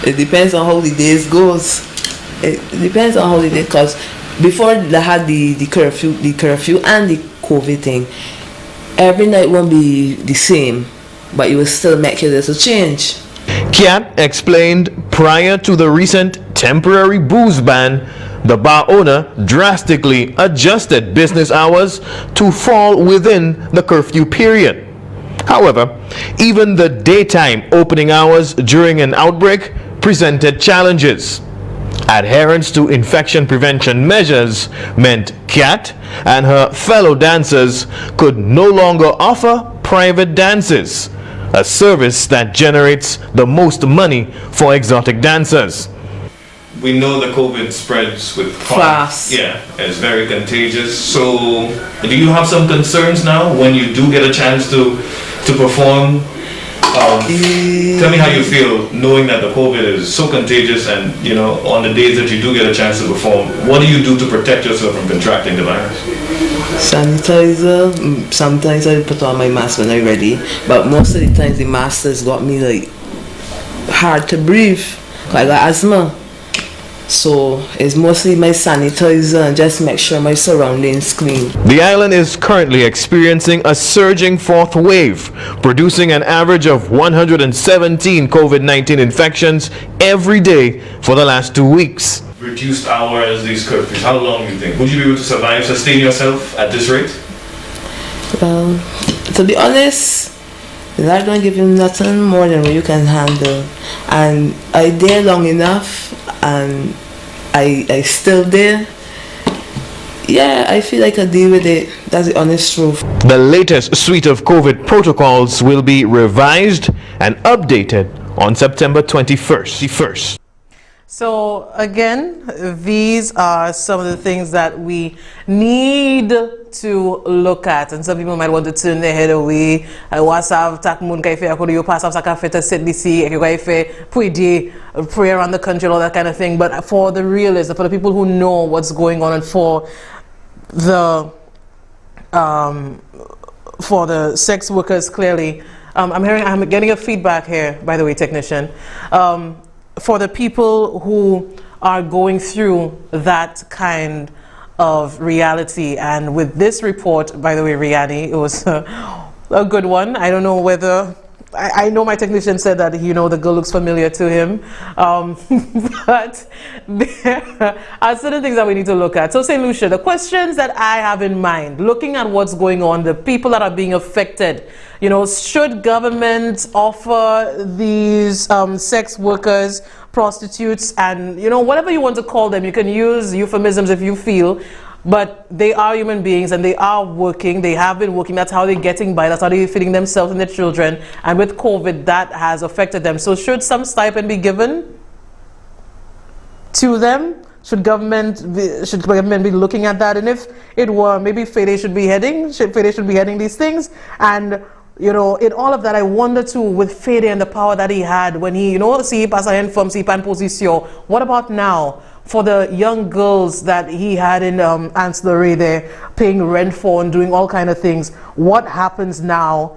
It depends on how the days goes. It depends on how the day, because before they had the curfew and the COVID thing, every night won't be the same, but you will still make a little change. Kat explained prior to the recent temporary booze ban, the bar owner drastically adjusted business hours to fall within the curfew period. However, even the daytime opening hours during an outbreak presented challenges. Adherence to infection prevention measures meant Kat and her fellow dancers could no longer offer private dances, a service that generates the most money for exotic dancers. We know the COVID spreads with fast. Yeah, it's very contagious. So, do you have some concerns now when you do get a chance to perform? Tell me how you feel knowing that the COVID is so contagious, and on the days that you do get a chance to perform, what do you do to protect yourself from contracting the virus? Sanitizer. Sometimes I put on my mask when I'm ready, but most of the times the mask has got me like hard to breathe. I got asthma. So it's mostly my sanitizer and just make sure my surroundings clean. The island is currently experiencing a surging fourth wave, producing an average of 117 COVID-19 infections every day for the last 2 weeks. Reduced hours, these curfews, how long do you think? Would you be able to sustain yourself at this rate? Well, to be honest, I don't give you nothing more than what you can handle. And I there long enough, and I still there. Yeah, I feel like I deal with it. That's the honest truth. The latest suite of COVID protocols will be revised and updated on September 21st. So again, these are some of the things that we need to look at, and some people might want to turn their head away. WhatsApp, takmun kaife akodo pass up sakafe to sit DC, pray around the country, all that kind of thing. But for the realists, for the people who know what's going on, and for the sex workers, clearly, I'm getting a feedback here, by the way, technician. For the people who are going through that kind of reality, and with this report, by the way, Riani, it was a good one. I don't know whether, I know my technician said that, you know, the girl looks familiar to him, but there are certain things that we need to look at. So, St. Lucia, the questions that I have in mind, looking at what's going on, the people that are being affected, you know, should government offer these sex workers, prostitutes, and, you know, whatever you want to call them, you can use euphemisms if you feel, but they are human beings and they are working, they have been working, that's how they're getting by, that's how they're feeding themselves and their children, and with COVID, that has affected them. So should some stipend be given to them? Should government be looking at that? And if it were, maybe FEDE should be heading these things. And you know, in all of that, I wonder too, with FEDE and the power that he had when he, you know, si pasayan from si pan position. What about now for the young girls that he had in ancillary there, paying rent for and doing all kind of things? What happens now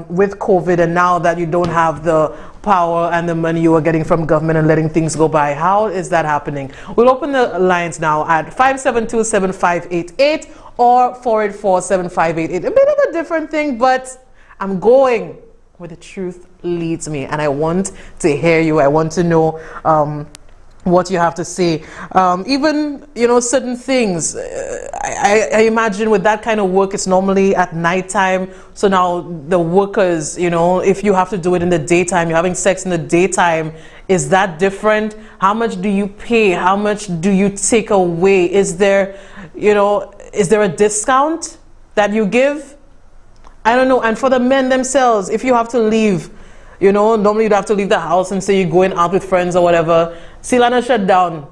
with COVID, and now that you don't have the power and the money you were getting from government and letting things go by? How is that happening? We'll open the lines now at 572-7588 or 484-7588. A bit of a different thing, but I'm going where the truth leads me, and I want to hear you. I want to know what you have to say. Even, you know, certain things, I imagine with that kind of work, it's normally at nighttime. So now the workers, you know, if you have to do it in the daytime, you're having sex in the daytime, is that different? How much do you pay? How much do you take away? Is there, you know, is there a discount that you give? I don't know. And for the men themselves, if you have to leave, you know, normally you'd have to leave the house and say you're going out with friends or whatever. Silana shut down.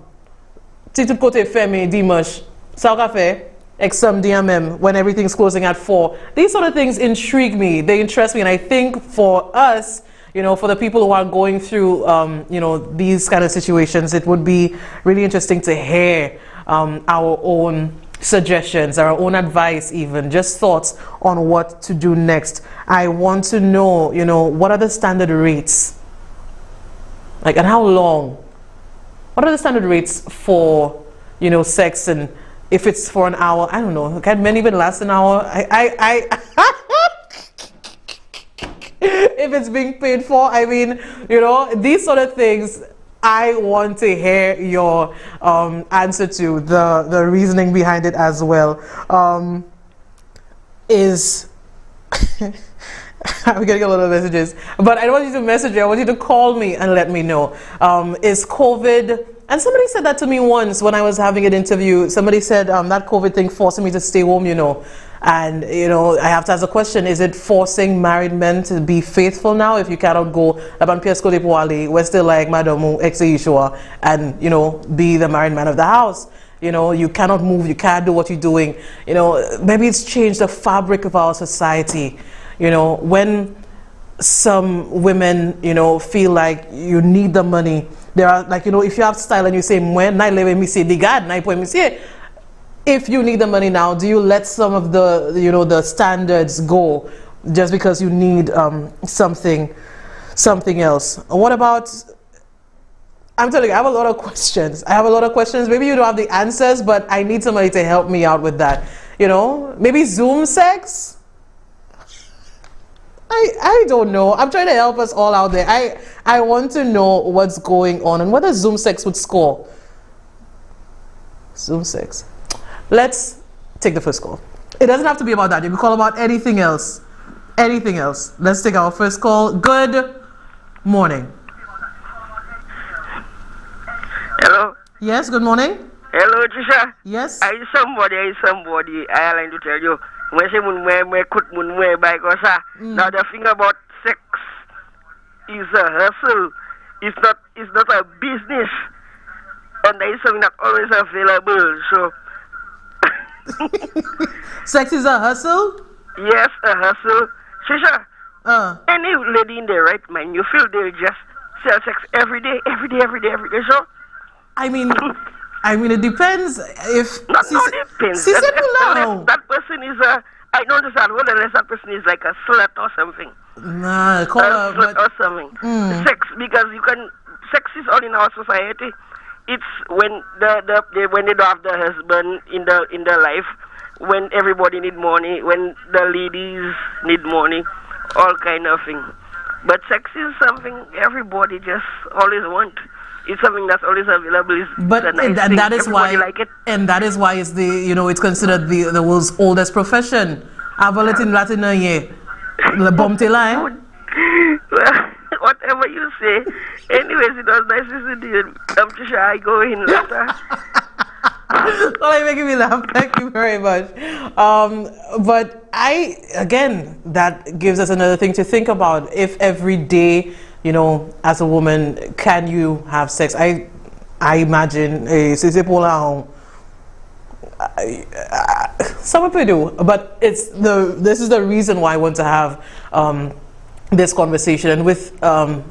Titu kote femi dimash. Sao cafe. Exam DMM when everything's closing at 4. These sort of things intrigue me. They interest me. And I think for us, you know, for the people who are going through, you know, these kind of situations, it would be really interesting to hear our own suggestions, our own advice, even just thoughts on what to do next. I want to know, you know, what are the standard rates? Like, and how long? What are the standard rates for, you know, sex? And if it's for an hour, I don't know. Can men even last an hour? If it's being paid for, I mean, you know, these sort of things. I want to hear your answer to the reasoning behind it as well. I'm getting a lot of messages, but I don't want you to message me. I want you to call me and let me know. Is COVID, and somebody said that to me once when I was having an interview. Somebody said that COVID thing forcing me to stay home, you know. And, you know, I have to ask a question, is it forcing married men to be faithful now? If you cannot go, we're still like, Madam, and, you know, be the married man of the house. You know, you cannot move, you can't do what you're doing. You know, maybe it's changed the fabric of our society. You know, when some women, you know, feel like you need the money, there are, like, you know, if you have style and you say, if you need the money now, do you let some of the, you know, the standards go just because you need something else? What about, I'm telling you, I have a lot of questions. Maybe you don't have the answers, but I need somebody to help me out with that. You know, maybe Zoom sex? I don't know. I'm trying to help us all out there. I want to know what's going on and whether Zoom sex would score. Zoom sex. Let's take the first call. It doesn't have to be about that. You can call about anything else. Anything else. Let's take our first call. Good morning. Hello. Yes, good morning. Hello, Trisha. Yes. I somebody. I like to tell you. When say now the thing about sex is a hustle. It's not a business. And that is something that always available. So sex is a hustle? Yes, a hustle. Trisha, any lady in their right mind, you feel they just sell sex every day. So I mean, it depends if... No, it depends. That person is I don't understand whether that person is like a slut or something. Nah, call her... slut or something. Sex, because sex is all in our society. It's when when they don't have the husband in their life, when everybody need money, when the ladies need money, all kind of thing. But sex is something everybody just always want. It's something that's always available. And that is why, like it. And that is why it's it's considered the world's oldest profession. Whatever you say. Anyways, it was nice listening to you. Trisha, I go in later. Well, you're making me laugh. Thank you very much. But that gives us another thing to think about. If every day, as a woman, can you have sex? I imagine, some people do, but this is the reason why I want to have this conversation. And with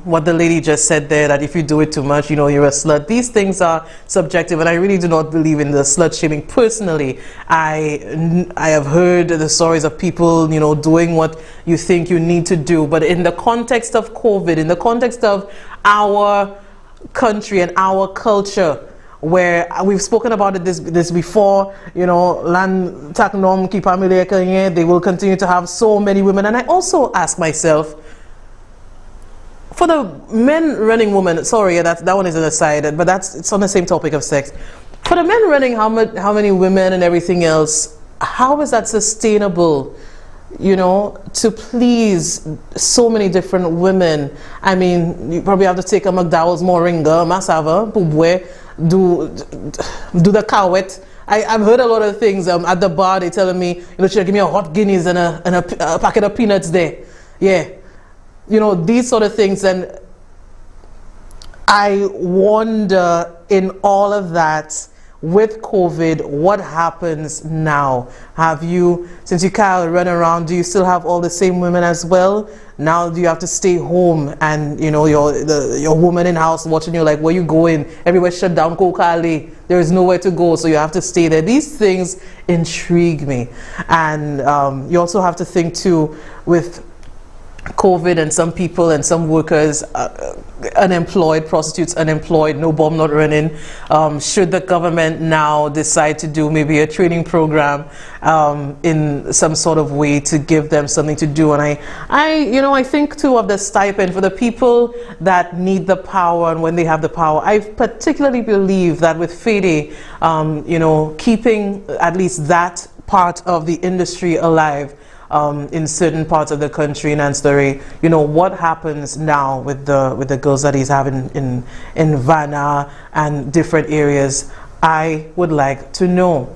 what the lady just said there, that if you do it too much, you're a slut. These things are subjective, and I really do not believe in the slut shaming. Personally, I have heard the stories of people, doing what you think you need to do. But in the context of COVID, in the context of our country and our culture, where we've spoken about it this before, land taknom ki pamilya kanye, they will continue to have so many women. And I also ask myself, for the men running women, sorry, that one is an aside, but it's on the same topic of sex. For the men running how many women and everything else, how is that sustainable? To please so many different women. I mean, you probably have to take a McDowell's Moringa, Masava, Pubwe, do the cowet. I've heard a lot of things at the bar. They telling me, should give me a hot Guinness and a packet of peanuts there. Yeah, these sort of things. And I wonder, in all of that, with COVID, what happens now? Have you, since you can't run around, do you still have all the same women as well? Now do you have to stay home, and your woman in house watching you like, where you going? Everywhere shut down, Kokali. There is nowhere to go, so you have to stay there. These things intrigue me. And you also have to think too, with COVID and some people and some workers unemployed, prostitutes unemployed, no bomb not running. Should the government now decide to do maybe a training program in some sort of way to give them something to do? And I think too of the stipend for the people that need the power, and when they have the power, I particularly believe that with FEDE, keeping at least that part of the industry alive. In certain parts of the country in ancillary, what happens now with the girls that he's having in Vanna and different areas? I would like to know.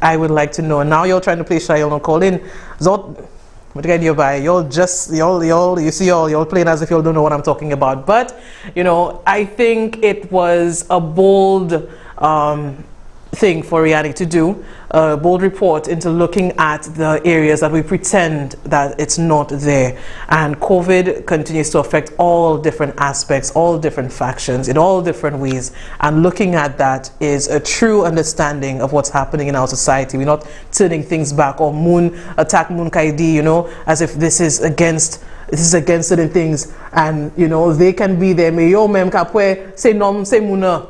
And now you're trying to play shy, you're not calling. What can you buy? Y'all playing as if y'all don't know what I'm talking about. But I think it was a bold thing for Rihanna to do, a bold report into looking at the areas that we pretend that it's not there. And COVID continues to affect all different aspects, all different factions, in all different ways. And looking at that is a true understanding of what's happening in our society. We're not turning things back or attack Moon Kaidi, as if this is against certain things. And, they can be there. May yo mem kapwe say nom say muna.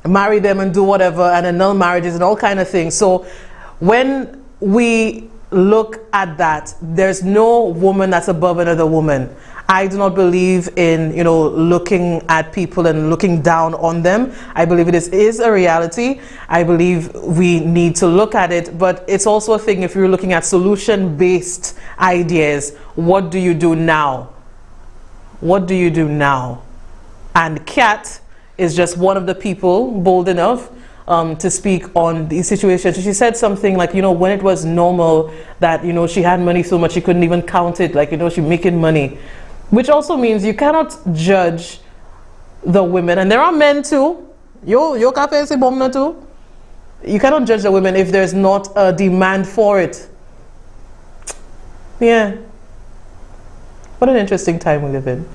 Marry them and do whatever, and annul marriages and all kind of things. So when we look at that, there's no woman that's above another woman. I do not believe in looking at people and looking down on them. I believe it is a reality. I believe we need to look at it, but it's also a thing if you're looking at solution-based ideas. What do you do now? What do you do now? And Kat is just one of the people bold enough to speak on these situations. She said something like, when it was normal that, she had money so much she couldn't even count it, like, she making money. Which also means you cannot judge the women, and there are men too. Yo cafe say bomb no too. You cannot judge the women if there's not a demand for it. Yeah. What an interesting time we live in.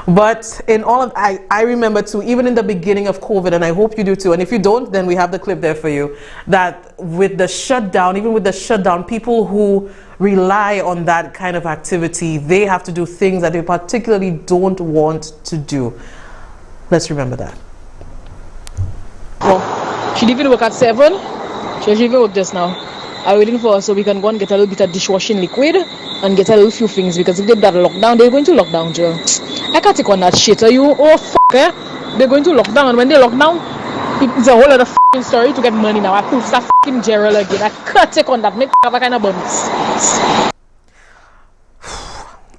But in all of, I remember too, even in the beginning of COVID, and I hope you do too, and if you don't, then we have the clip there for you, that with the shutdown, even with the shutdown, people who rely on that kind of activity, they have to do things that they particularly don't want to do. Let's remember that. Well, she didn't work at 7. She even work just now. I'm waiting for her so we can go and get a little bit of dishwashing liquid and get a little few things, because if they've got a lockdown, they're going to lock down, Joe. I can't take on that shit. Are you? Oh, eh? They're going to lock down, and when they lock down, it's a whole other story to get money now. I prove that Gerald again. I can't take on that. Make have a kind of bonus.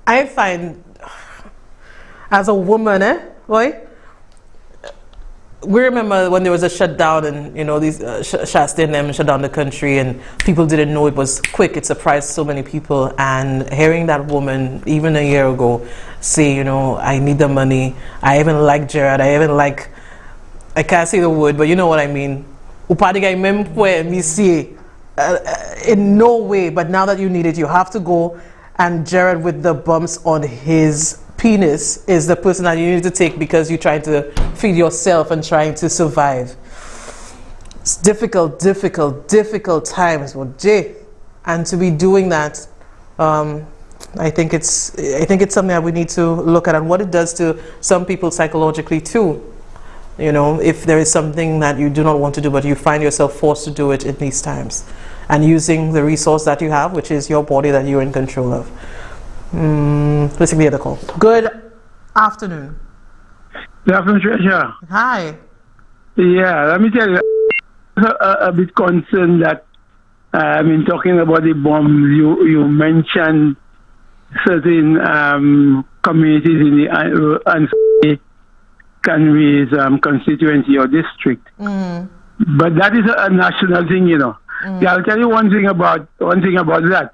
I find, as a woman, boy, we remember when there was a shutdown, and these Shasta and them shut down the country, and people didn't know it was quick. It surprised so many people. And hearing that woman even a year ago say, I need the money. I even like Gerard. I can't say the word, but you know what I mean. In no way, but now that you need it, you have to go. And Gerard with the bumps on his penis is the person that you need to take because you're trying to feed yourself and trying to survive. It's difficult times, and to be doing that, I think it's something that we need to look at and what it does to some people psychologically too. If there is something that you do not want to do, but you find yourself forced to do it in these times, and using the resource that you have, which is your body that you're in control of. Let's take the other call. Good afternoon. Good afternoon, Tresha. Hi. Yeah, let me tell you, a bit concerned that, talking about the bombs, you mentioned certain communities in the Canways constituency or district. But that is a national thing, Yeah, I'll tell you one thing about that.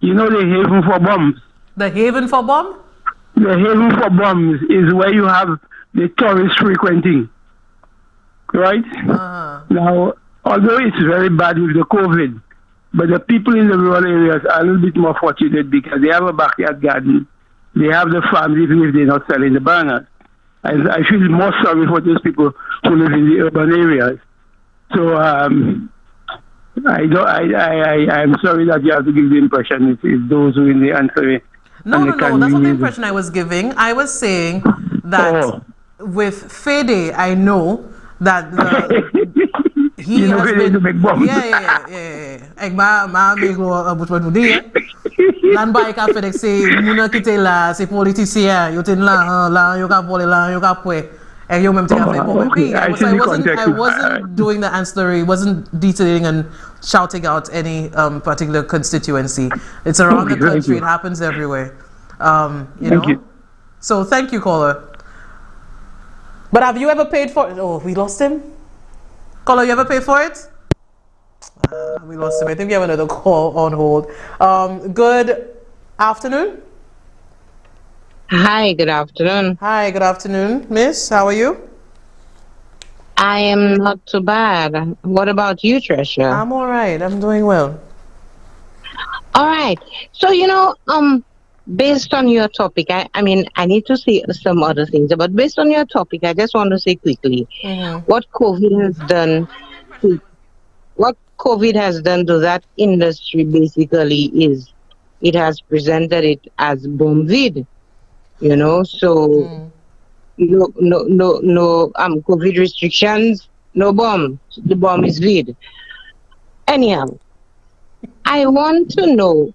The haven for bombs. The haven for bomb? The haven for bombs is where you have the tourists frequenting, right? Now, although it's very bad with the COVID, but the people in the rural areas are a little bit more fortunate because they have a backyard garden. They have the farms even if they're not selling the bananas. I feel more sorry for those people who live in the urban areas. So I'm sorry that you have to give the impression it's those who in the answer. No, that's not the impression I was giving. I was saying that with Fede, I know that he has been... Lan ba ka FedEx say muna kite la se politicien yo ten la yo ka vole la yo ka pwe e yo même I wasn't doing the ancillary, wasn't detailing and shouting out any particular constituency. It's around the country. It happens everywhere. So thank you, caller. But have you ever paid for it? Oh, we lost him. Caller, you ever paid for it? We lost him. I think we have another call on hold. Good afternoon. Hi, good afternoon. Hi, good afternoon, miss. How are you? I am not too bad. What about you, Tresha? I'm all right. I'm doing well. All right. So, based on your topic, I need to say some other things, but based on your topic, I just want to say quickly what COVID has done to that industry basically is it has presented it as bombvid, so no COVID restrictions, no bomb. The bomb is vid. Anyhow, I want to know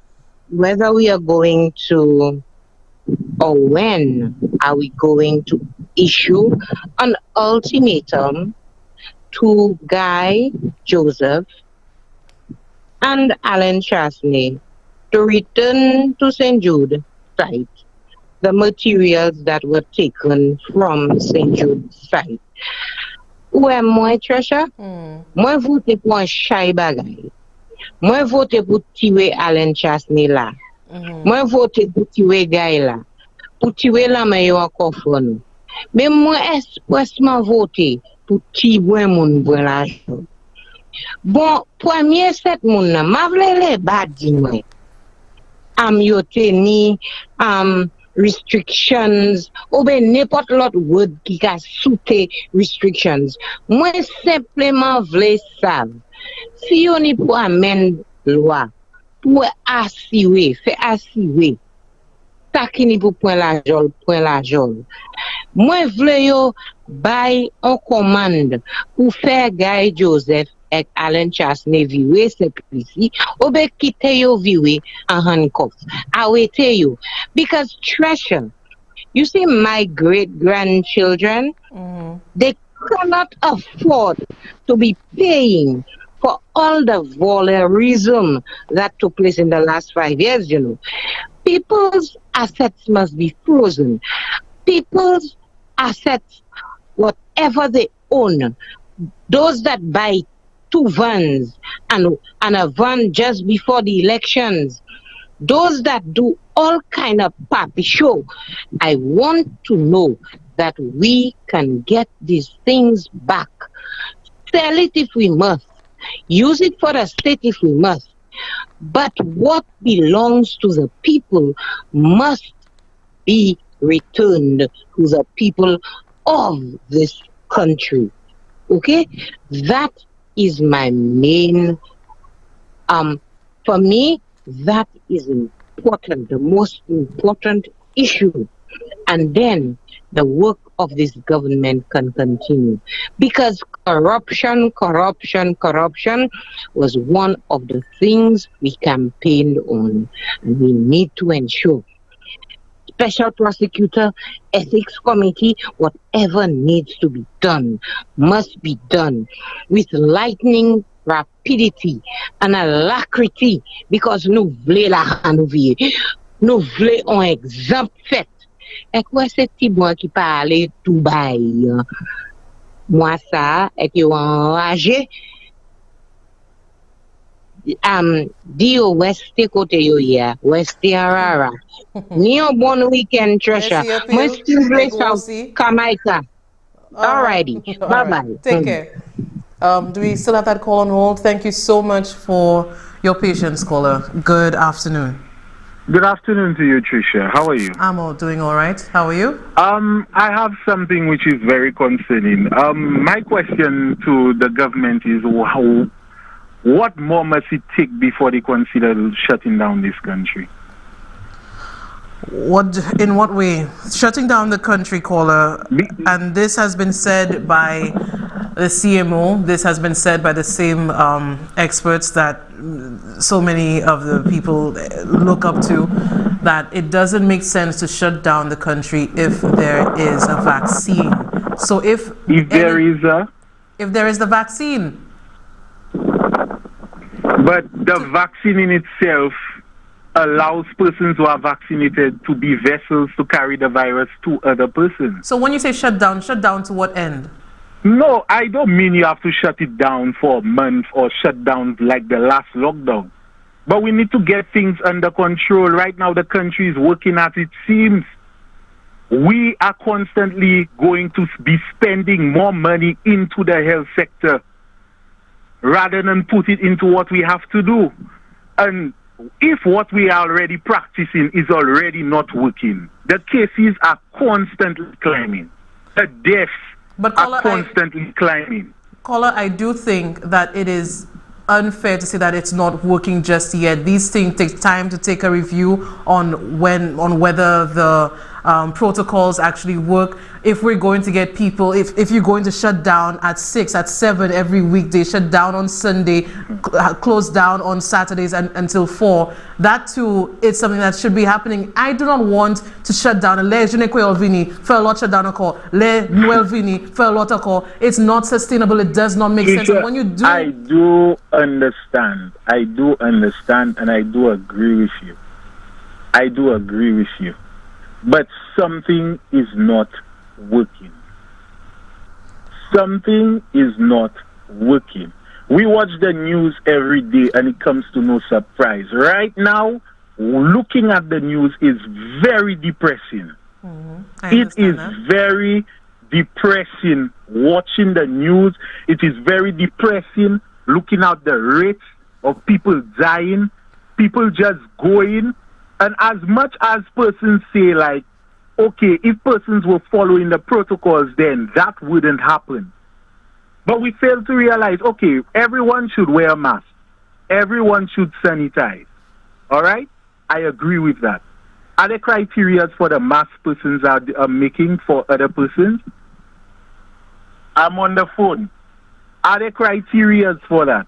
whether we are going to, or when are we going to issue an ultimatum to Guy Joseph and Alan Chasney to return to St. Jude site the materials that were taken from St. Jude site. Ouais, moi, Tresha, moi vote pour un chai bagay. Moi vote pour tirer Alan Chasney là. Moi vote pour tirer Guy là. Pour tirer la mais yo encore fon. Mais moi, expressement voté pour qui bon moun bon l'argent. Bon, premier set moun nan, ma vle le badi mwen. Yote ni restrictions ou ben n'importe l'autre word qui ka soute restrictions. Moi simplement vle sav. Si on y pour amène loi pour assurer, fait assurer. Ta ki ni pour point la jol. Moi vle yo bay en commande pour faire Guy Joseph et Alan Chasney viwe se polisi, ou be kite yo viwe en handcuff. Awete yo. Because Tresha, you see my great-grandchildren, they cannot afford to be paying for all the voyeurism that took place in the last 5 years, you know. People's assets must be frozen. People's assets, whatever they own, those that buy 2 vans and a van just before the elections, those that do all kind of papi show, I want to know that we can get these things back. Sell it if we must. Use it for the state if we must. But what belongs to the people must be returned to the people of this country. Okay? That is my main, for me, that is important, the most important issue. And then the work of this government can continue. Because corruption was one of the things we campaigned on. And we need to ensure special prosecutor, ethics committee, whatever needs to be done must be done with lightning rapidity and alacrity, because nous voulons la renouveler. Nous voulons un exemple fait. Et quoi c'est petit moi qui parle tout bail. Moi ça, et qui enragé. Dio Weste kote yo ya, Weste Arara. Ni un bon weekend, Tresha. Moi, still bless out Jamaica. Alrighty. Bye-bye. Take care. Do we still have that call on hold? Thank you so much for your patience, caller. Good afternoon. Good afternoon to you, Trisha. How are you? I'm doing all right. How are you? I have something which is very concerning. My question to the government is what more must it take before they consider shutting down this country? In what way? Shutting down the country, caller. And this has been said by the CMO. This has been said by the same experts that so many of the people look up to, that it doesn't make sense to shut down the country if there is a vaccine. So if there is the vaccine. But the vaccine in itself allows persons who are vaccinated to be vessels to carry the virus to other persons. So when you say shut down to what end? No, I don't mean you have to shut it down for a month or shut down like the last lockdown. But we need to get things under control. Right now the country is working as it seems. We are constantly going to be spending more money into the health sector rather than put it into what we have to do. And if what we are already practicing is already not working, the cases are constantly climbing. The deaths are constantly climbing. Caller, I do think that it is unfair to say that it's not working just yet. These things take time to take a review on whether the protocols actually work. If we're going to get people, if you're going to shut down at 6, at 7 every weekday, shut down on Sunday, close down on Saturdays until 4, that too is something that should be happening. I do not want to shut down. It's not sustainable. It does not make sense. And when you do, I do understand, and I do agree with you. But something is not working. Something is not working. We watch the news every day and it comes to no surprise. Right now, looking at the news is very depressing. It is very depressing watching the news. It is very depressing looking at the rates of people dying, people just going. And as much as persons say, like, okay, if persons were following the protocols, then that wouldn't happen. But we fail to realize, okay, everyone should wear a mask. Everyone should sanitize. All right? I agree with that. Are there criteria for the mask persons are making for other persons? I'm on the phone. Are there criteria for that?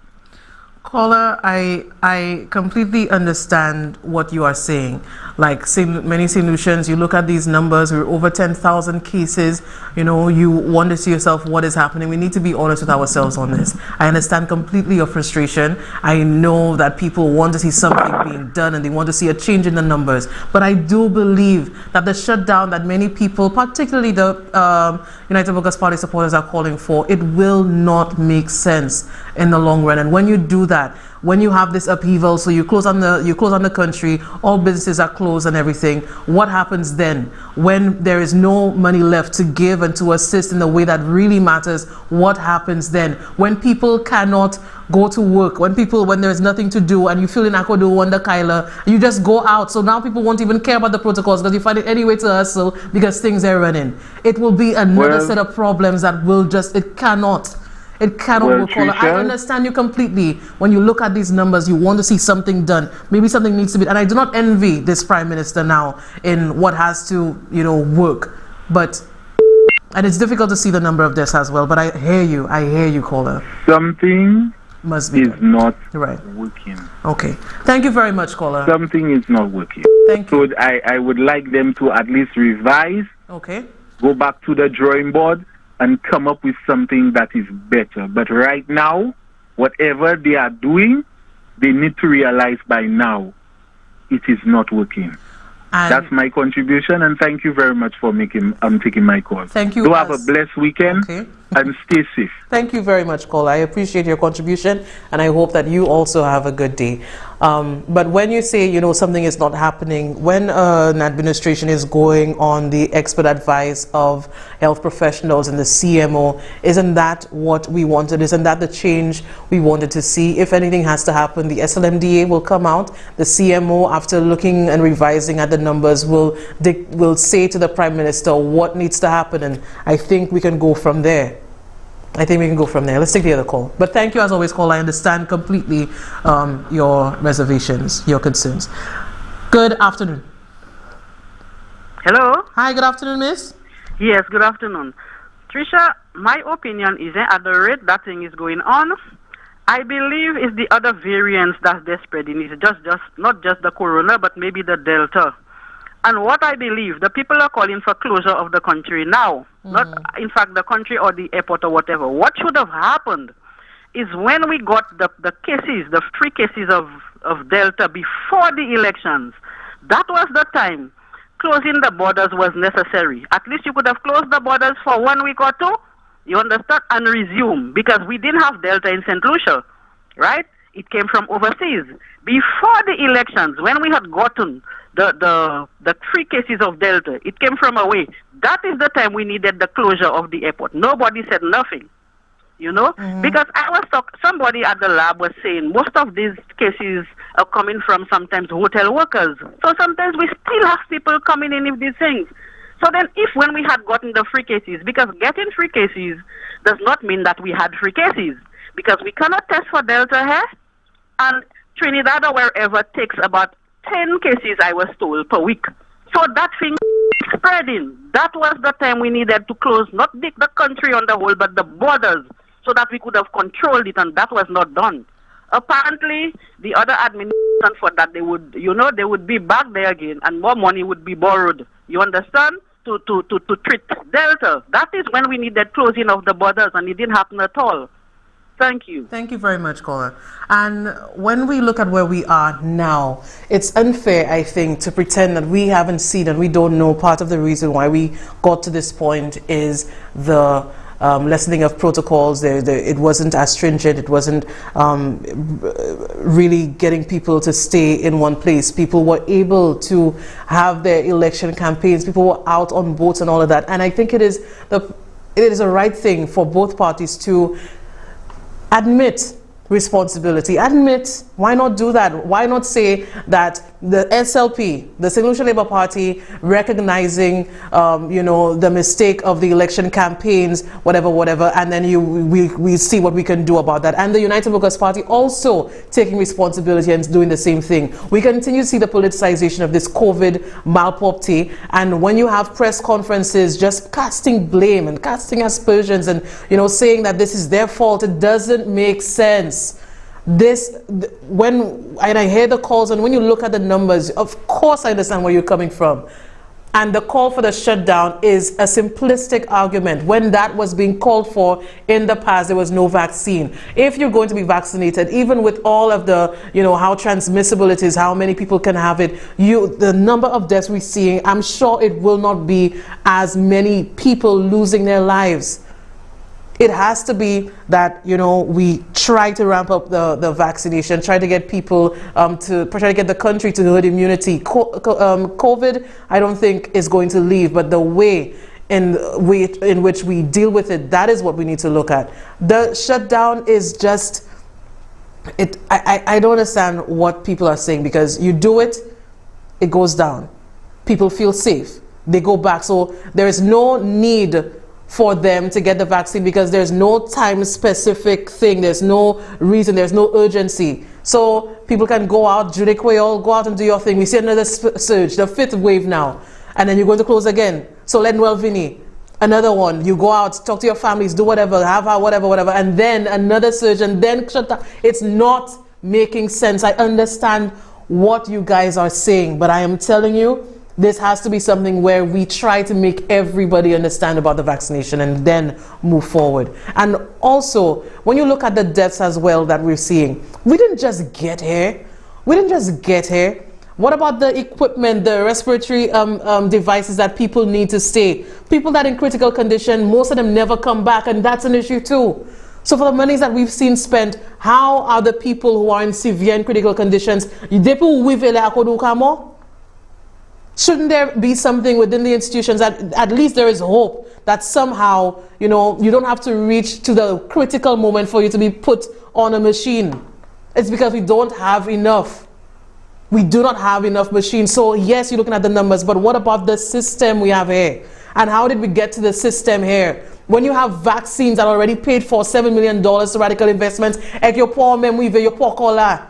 Caller, I completely understand what you are saying. Like many solutions, you look at these numbers, we're over 10,000 cases, you wonder to yourself what is happening. We need to be honest with ourselves on this. I understand completely your frustration. I know that people want to see something being done and they want to see a change in the numbers. But I do believe that the shutdown that many people, particularly the United Workers' Party supporters, are calling for, it will not make sense in the long run. And when you do that, when you have this upheaval, so you close on the country, all businesses are closed and everything, what happens then when there is no money left to give and to assist in the way that really matters? What happens then when people cannot go to work, when there is nothing to do and you feel in Akodo, Wanda Kyla, you just go out? So now people won't even care about the protocols because you find it any way to hustle because things are running. It will be another set of problems that will it cannot work. I understand you completely. When you look at these numbers, you want to see something done. Maybe something needs to be, and I do not envy this prime minister now in what has to, work. And it's difficult to see the number of deaths as well. But I hear you, caller. Something is not working. Okay. Thank you very much, caller. Something is not working. Thank you. So I would like them to at least revise. Okay. Go back to the drawing board and come up with something that is better. But right now, whatever they are doing, they need to realize by now it is not working. That's my contribution, and thank you very much for taking my call. Thank you. Do have a blessed weekend and stay safe. Thank you very much, caller. I appreciate your contribution, and I hope that you also have a good day. But when you say, something is not happening, when an administration is going on the expert advice of health professionals and the CMO, isn't that what we wanted? Isn't that the change we wanted to see? If anything has to happen, the SLMDA will come out. The CMO, after looking and revising at the numbers, will say to the Prime Minister what needs to happen, and I think we can go from there. Let's take the other call. But thank you as always, caller. I understand completely your reservations, your concerns. Good afternoon. Hello. Hi, good afternoon, miss. Yes, good afternoon. Trisha, my opinion is at the rate that thing is going on, I believe it's the other variants that they're spreading. It's just not just the corona, but maybe the Delta. And what I believe, the people are calling for closure of the country now, not in fact the country or the airport or whatever. What should have happened is when we got the cases, the 3 cases of Delta before the elections, that was the time closing the borders was necessary. At least you could have closed the borders for 1 week or 2, you understand, and resume, because we didn't have Delta in St. Lucia, right? It came from overseas. Before the elections, when we had gotten the 3 cases of Delta, it came from away. That is the time we needed the closure of the airport. Nobody said nothing, because somebody at the lab was saying most of these cases are coming from sometimes hotel workers. So sometimes we still have people coming in with these things. So then when we had gotten the 3 cases, because getting 3 cases does not mean that we had 3 cases, because we cannot test for Delta here, and Trinidad or wherever takes about 10 cases, I was told, per week. So that thing is spreading. That was the time we needed to close, not the country on the whole, but the borders, so that we could have controlled it, and that was not done. Apparently, the other administration for that, they would be back there again, and more money would be borrowed. You understand? To treat Delta. That is when we needed closing of the borders, and it didn't happen at all. Thank you. Thank you very much, caller. And when we look at where we are now, it's unfair, I think, to pretend that we haven't seen and we don't know. Part of the reason why we got to this point is the lessening of protocols. It wasn't as stringent. It wasn't really getting people to stay in one place. People were able to have their election campaigns. People were out on boats and all of that. And I think it is a right thing for both parties to admit responsibility. Admit, why not do that? Why not say that the SLP, the St. Lucia Labour Party, recognizing, the mistake of the election campaigns, whatever, and then we see what we can do about that. And the United Workers' Party also taking responsibility and doing the same thing. We continue to see the politicization of this COVID malpropty, and when you have press conferences just casting blame and casting aspersions and, saying that this is their fault, it doesn't make sense. When I hear the calls, and when you look at the numbers, of course I understand where you're coming from. And the call for the shutdown is a simplistic argument. When that was being called for in the past, there was no vaccine. If you're going to be vaccinated, even with all of the, how transmissible it is, how many people can have it, the number of deaths we're seeing, I'm sure it will not be as many people losing their lives. It has to be that, we try to ramp up the vaccination, try to get people to try to get the country to herd immunity. COVID, I don't think is going to leave, but the way in which we deal with it, that is what we need to look at. The shutdown is just, I don't understand what people are saying, because you do it, it goes down. People feel safe. They go back. So there is no need for them to get the vaccine, because there's no time specific thing, there's no reason, there's no urgency. So people can go out, go out and do your thing. We see another surge, the 5th wave now, and then you're going to close again. So Lenwell Vinny, another one, you go out, talk to your families, do whatever, have whatever, and then another surge, and then shut down. It's not making sense. I understand what you guys are saying, but I am telling you, this has to be something where we try to make everybody understand about the vaccination and then move forward. And also, when you look at the deaths as well that we're seeing, we didn't just get here. What about the equipment, the respiratory devices that people need to stay? People that are in critical condition, most of them never come back, and that's an issue too. So for the monies that we've seen spent, how are the people who are in severe and critical conditions? Shouldn't there be something within the institutions that at least there is hope that somehow, you don't have to reach to the critical moment for you to be put on a machine? It's because we don't have enough. We do not have enough machines. So yes, you're looking at the numbers, but what about the system we have here? And how did we get to the system here? When you have vaccines that are already paid for $7 million to radical investments, at your poor memory, your poor color.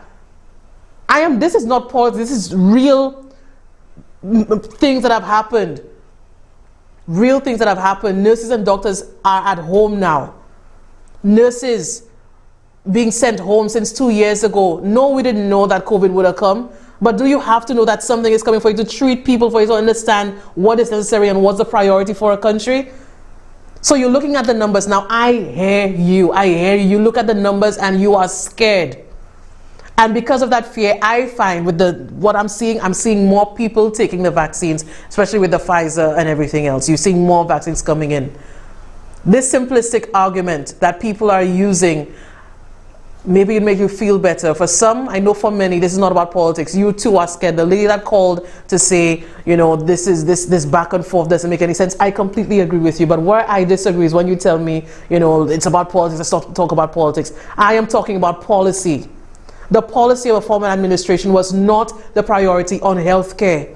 This is not politics, this is real things that have happened. Real things that have happened. Nurses and doctors are at home now. Nurses being sent home since 2 years ago. No, we didn't know that COVID would have come. But do you have to know that something is coming for you to treat people, for you to understand what is necessary and what's the priority for a country? So you're looking at the numbers. Now, I hear you. You look at the numbers and you are scared. And because of that fear, I find with what I'm seeing more people taking the vaccines, especially with the Pfizer and everything else. You're seeing more vaccines coming in. This simplistic argument that people are using, maybe it make you feel better. For some, I know for many, this is not about politics. You too are scared. The lady that called to say, this back and forth doesn't make any sense. I completely agree with you. But where I disagree is when you tell me, it's about politics. Let's talk about politics. I am talking about policy. The policy of a former administration was not the priority on healthcare.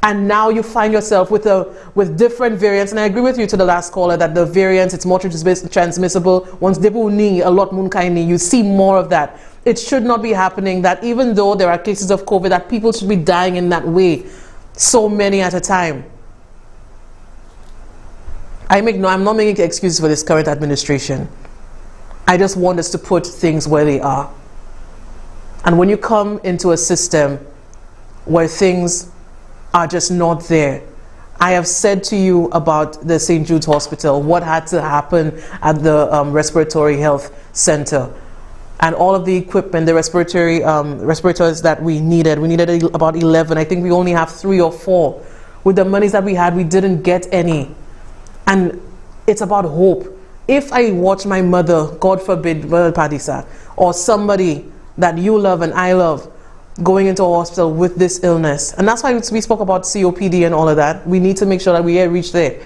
And now you find yourself with different variants. And I agree with you to the last caller that the variants, it's more transmissible. Once a lot munkaini, you see more of that. It should not be happening that even though there are cases of COVID, that people should be dying in that way, so many at a time. I'm not making excuses for this current administration. I just want us to put things where they are. And when you come into a system where things are just not there, I have said to you about the St. Jude's Hospital, what had to happen at the respiratory health center, and all of the equipment, the respirators that we needed. We needed about 11. I think we only have 3 or 4. With the monies that we had, we didn't get any. And it's about hope. if I watch my mother, God forbid, Padisa, or somebody that you love and I love going into a hospital with this illness, and that's why we spoke about COPD and all of that, we need to make sure that we reach there.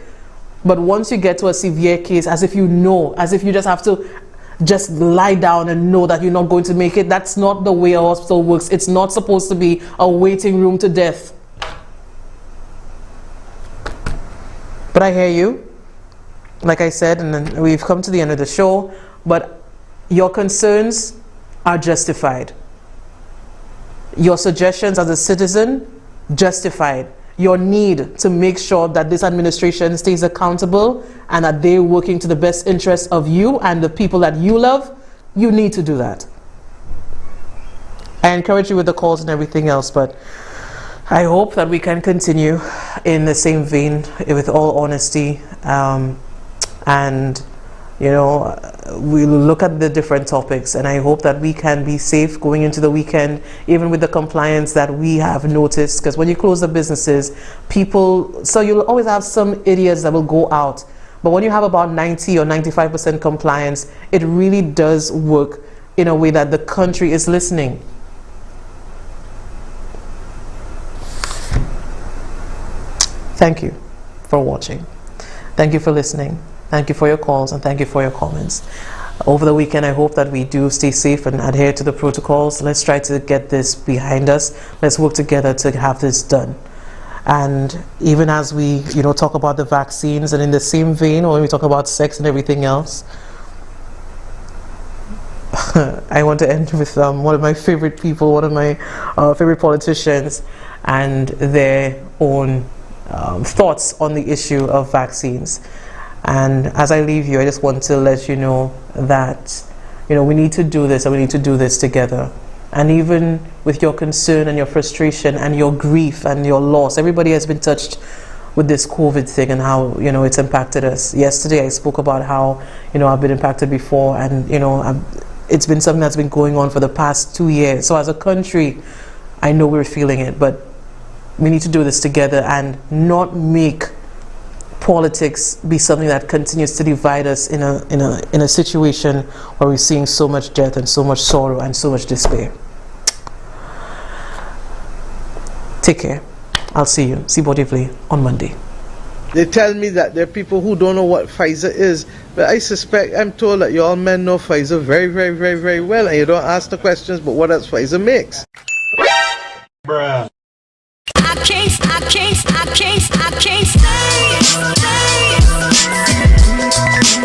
But once you get to a severe case, as if you know, as if you just have to just lie down and know that you're not going to make it, that's not the way a hospital works. It's not supposed to be a waiting room to death. But I hear you, like I said, and then we've come to the end of the show, but your concerns are justified. Your suggestions as a citizen, justified. Your need to make sure that this administration stays accountable and that they're working to the best interest of you and the people that you love, you need to do that. I encourage you with the calls and everything else, but I hope that we can continue in the same vein with all honesty, and you know, we'll look at the different topics, and I hope that we can be safe going into the weekend, even with the compliance that we have noticed, because when you close the businesses, people, so you'll always have some idiots that will go out, but when you have about 90 or 95% compliance, it really does work in a way that the country is listening. Thank you for watching. Thank you for listening. Thank you for your calls and thank you for your comments. Over the weekend, I hope that we do stay safe and adhere to the protocols. Let's try to get this behind us. Let's work together to have this done. And even as we, you know, talk about the vaccines, and in the same vein, or when we talk about sex and everything else, I want to end with one of my favorite people, one of my favorite politicians, and their own thoughts on the issue of vaccines. And as I leave you, I just want to let you know that, you know, we need to do this, and we need to do this together. And even with your concern and your frustration and your grief and your loss, everybody has been touched with this COVID thing and how, you know, it's impacted us. Yesterday I spoke about how, you know, I've been impacted before, and, you know, it's been something that's been going on for the past 2 years. So as a country, I know we're feeling it, but we need to do this together and not make politics be something that continues to divide us in a situation where we're seeing so much death and so much sorrow and so much despair. Take care. I'll see you, Sibodivli, on Monday. They tell me that there are people who don't know what Pfizer is, but I suspect, I'm told that you all men know Pfizer very, very, very, very well, and you don't ask the questions, but what does Pfizer mix? Bruh. I can't stay.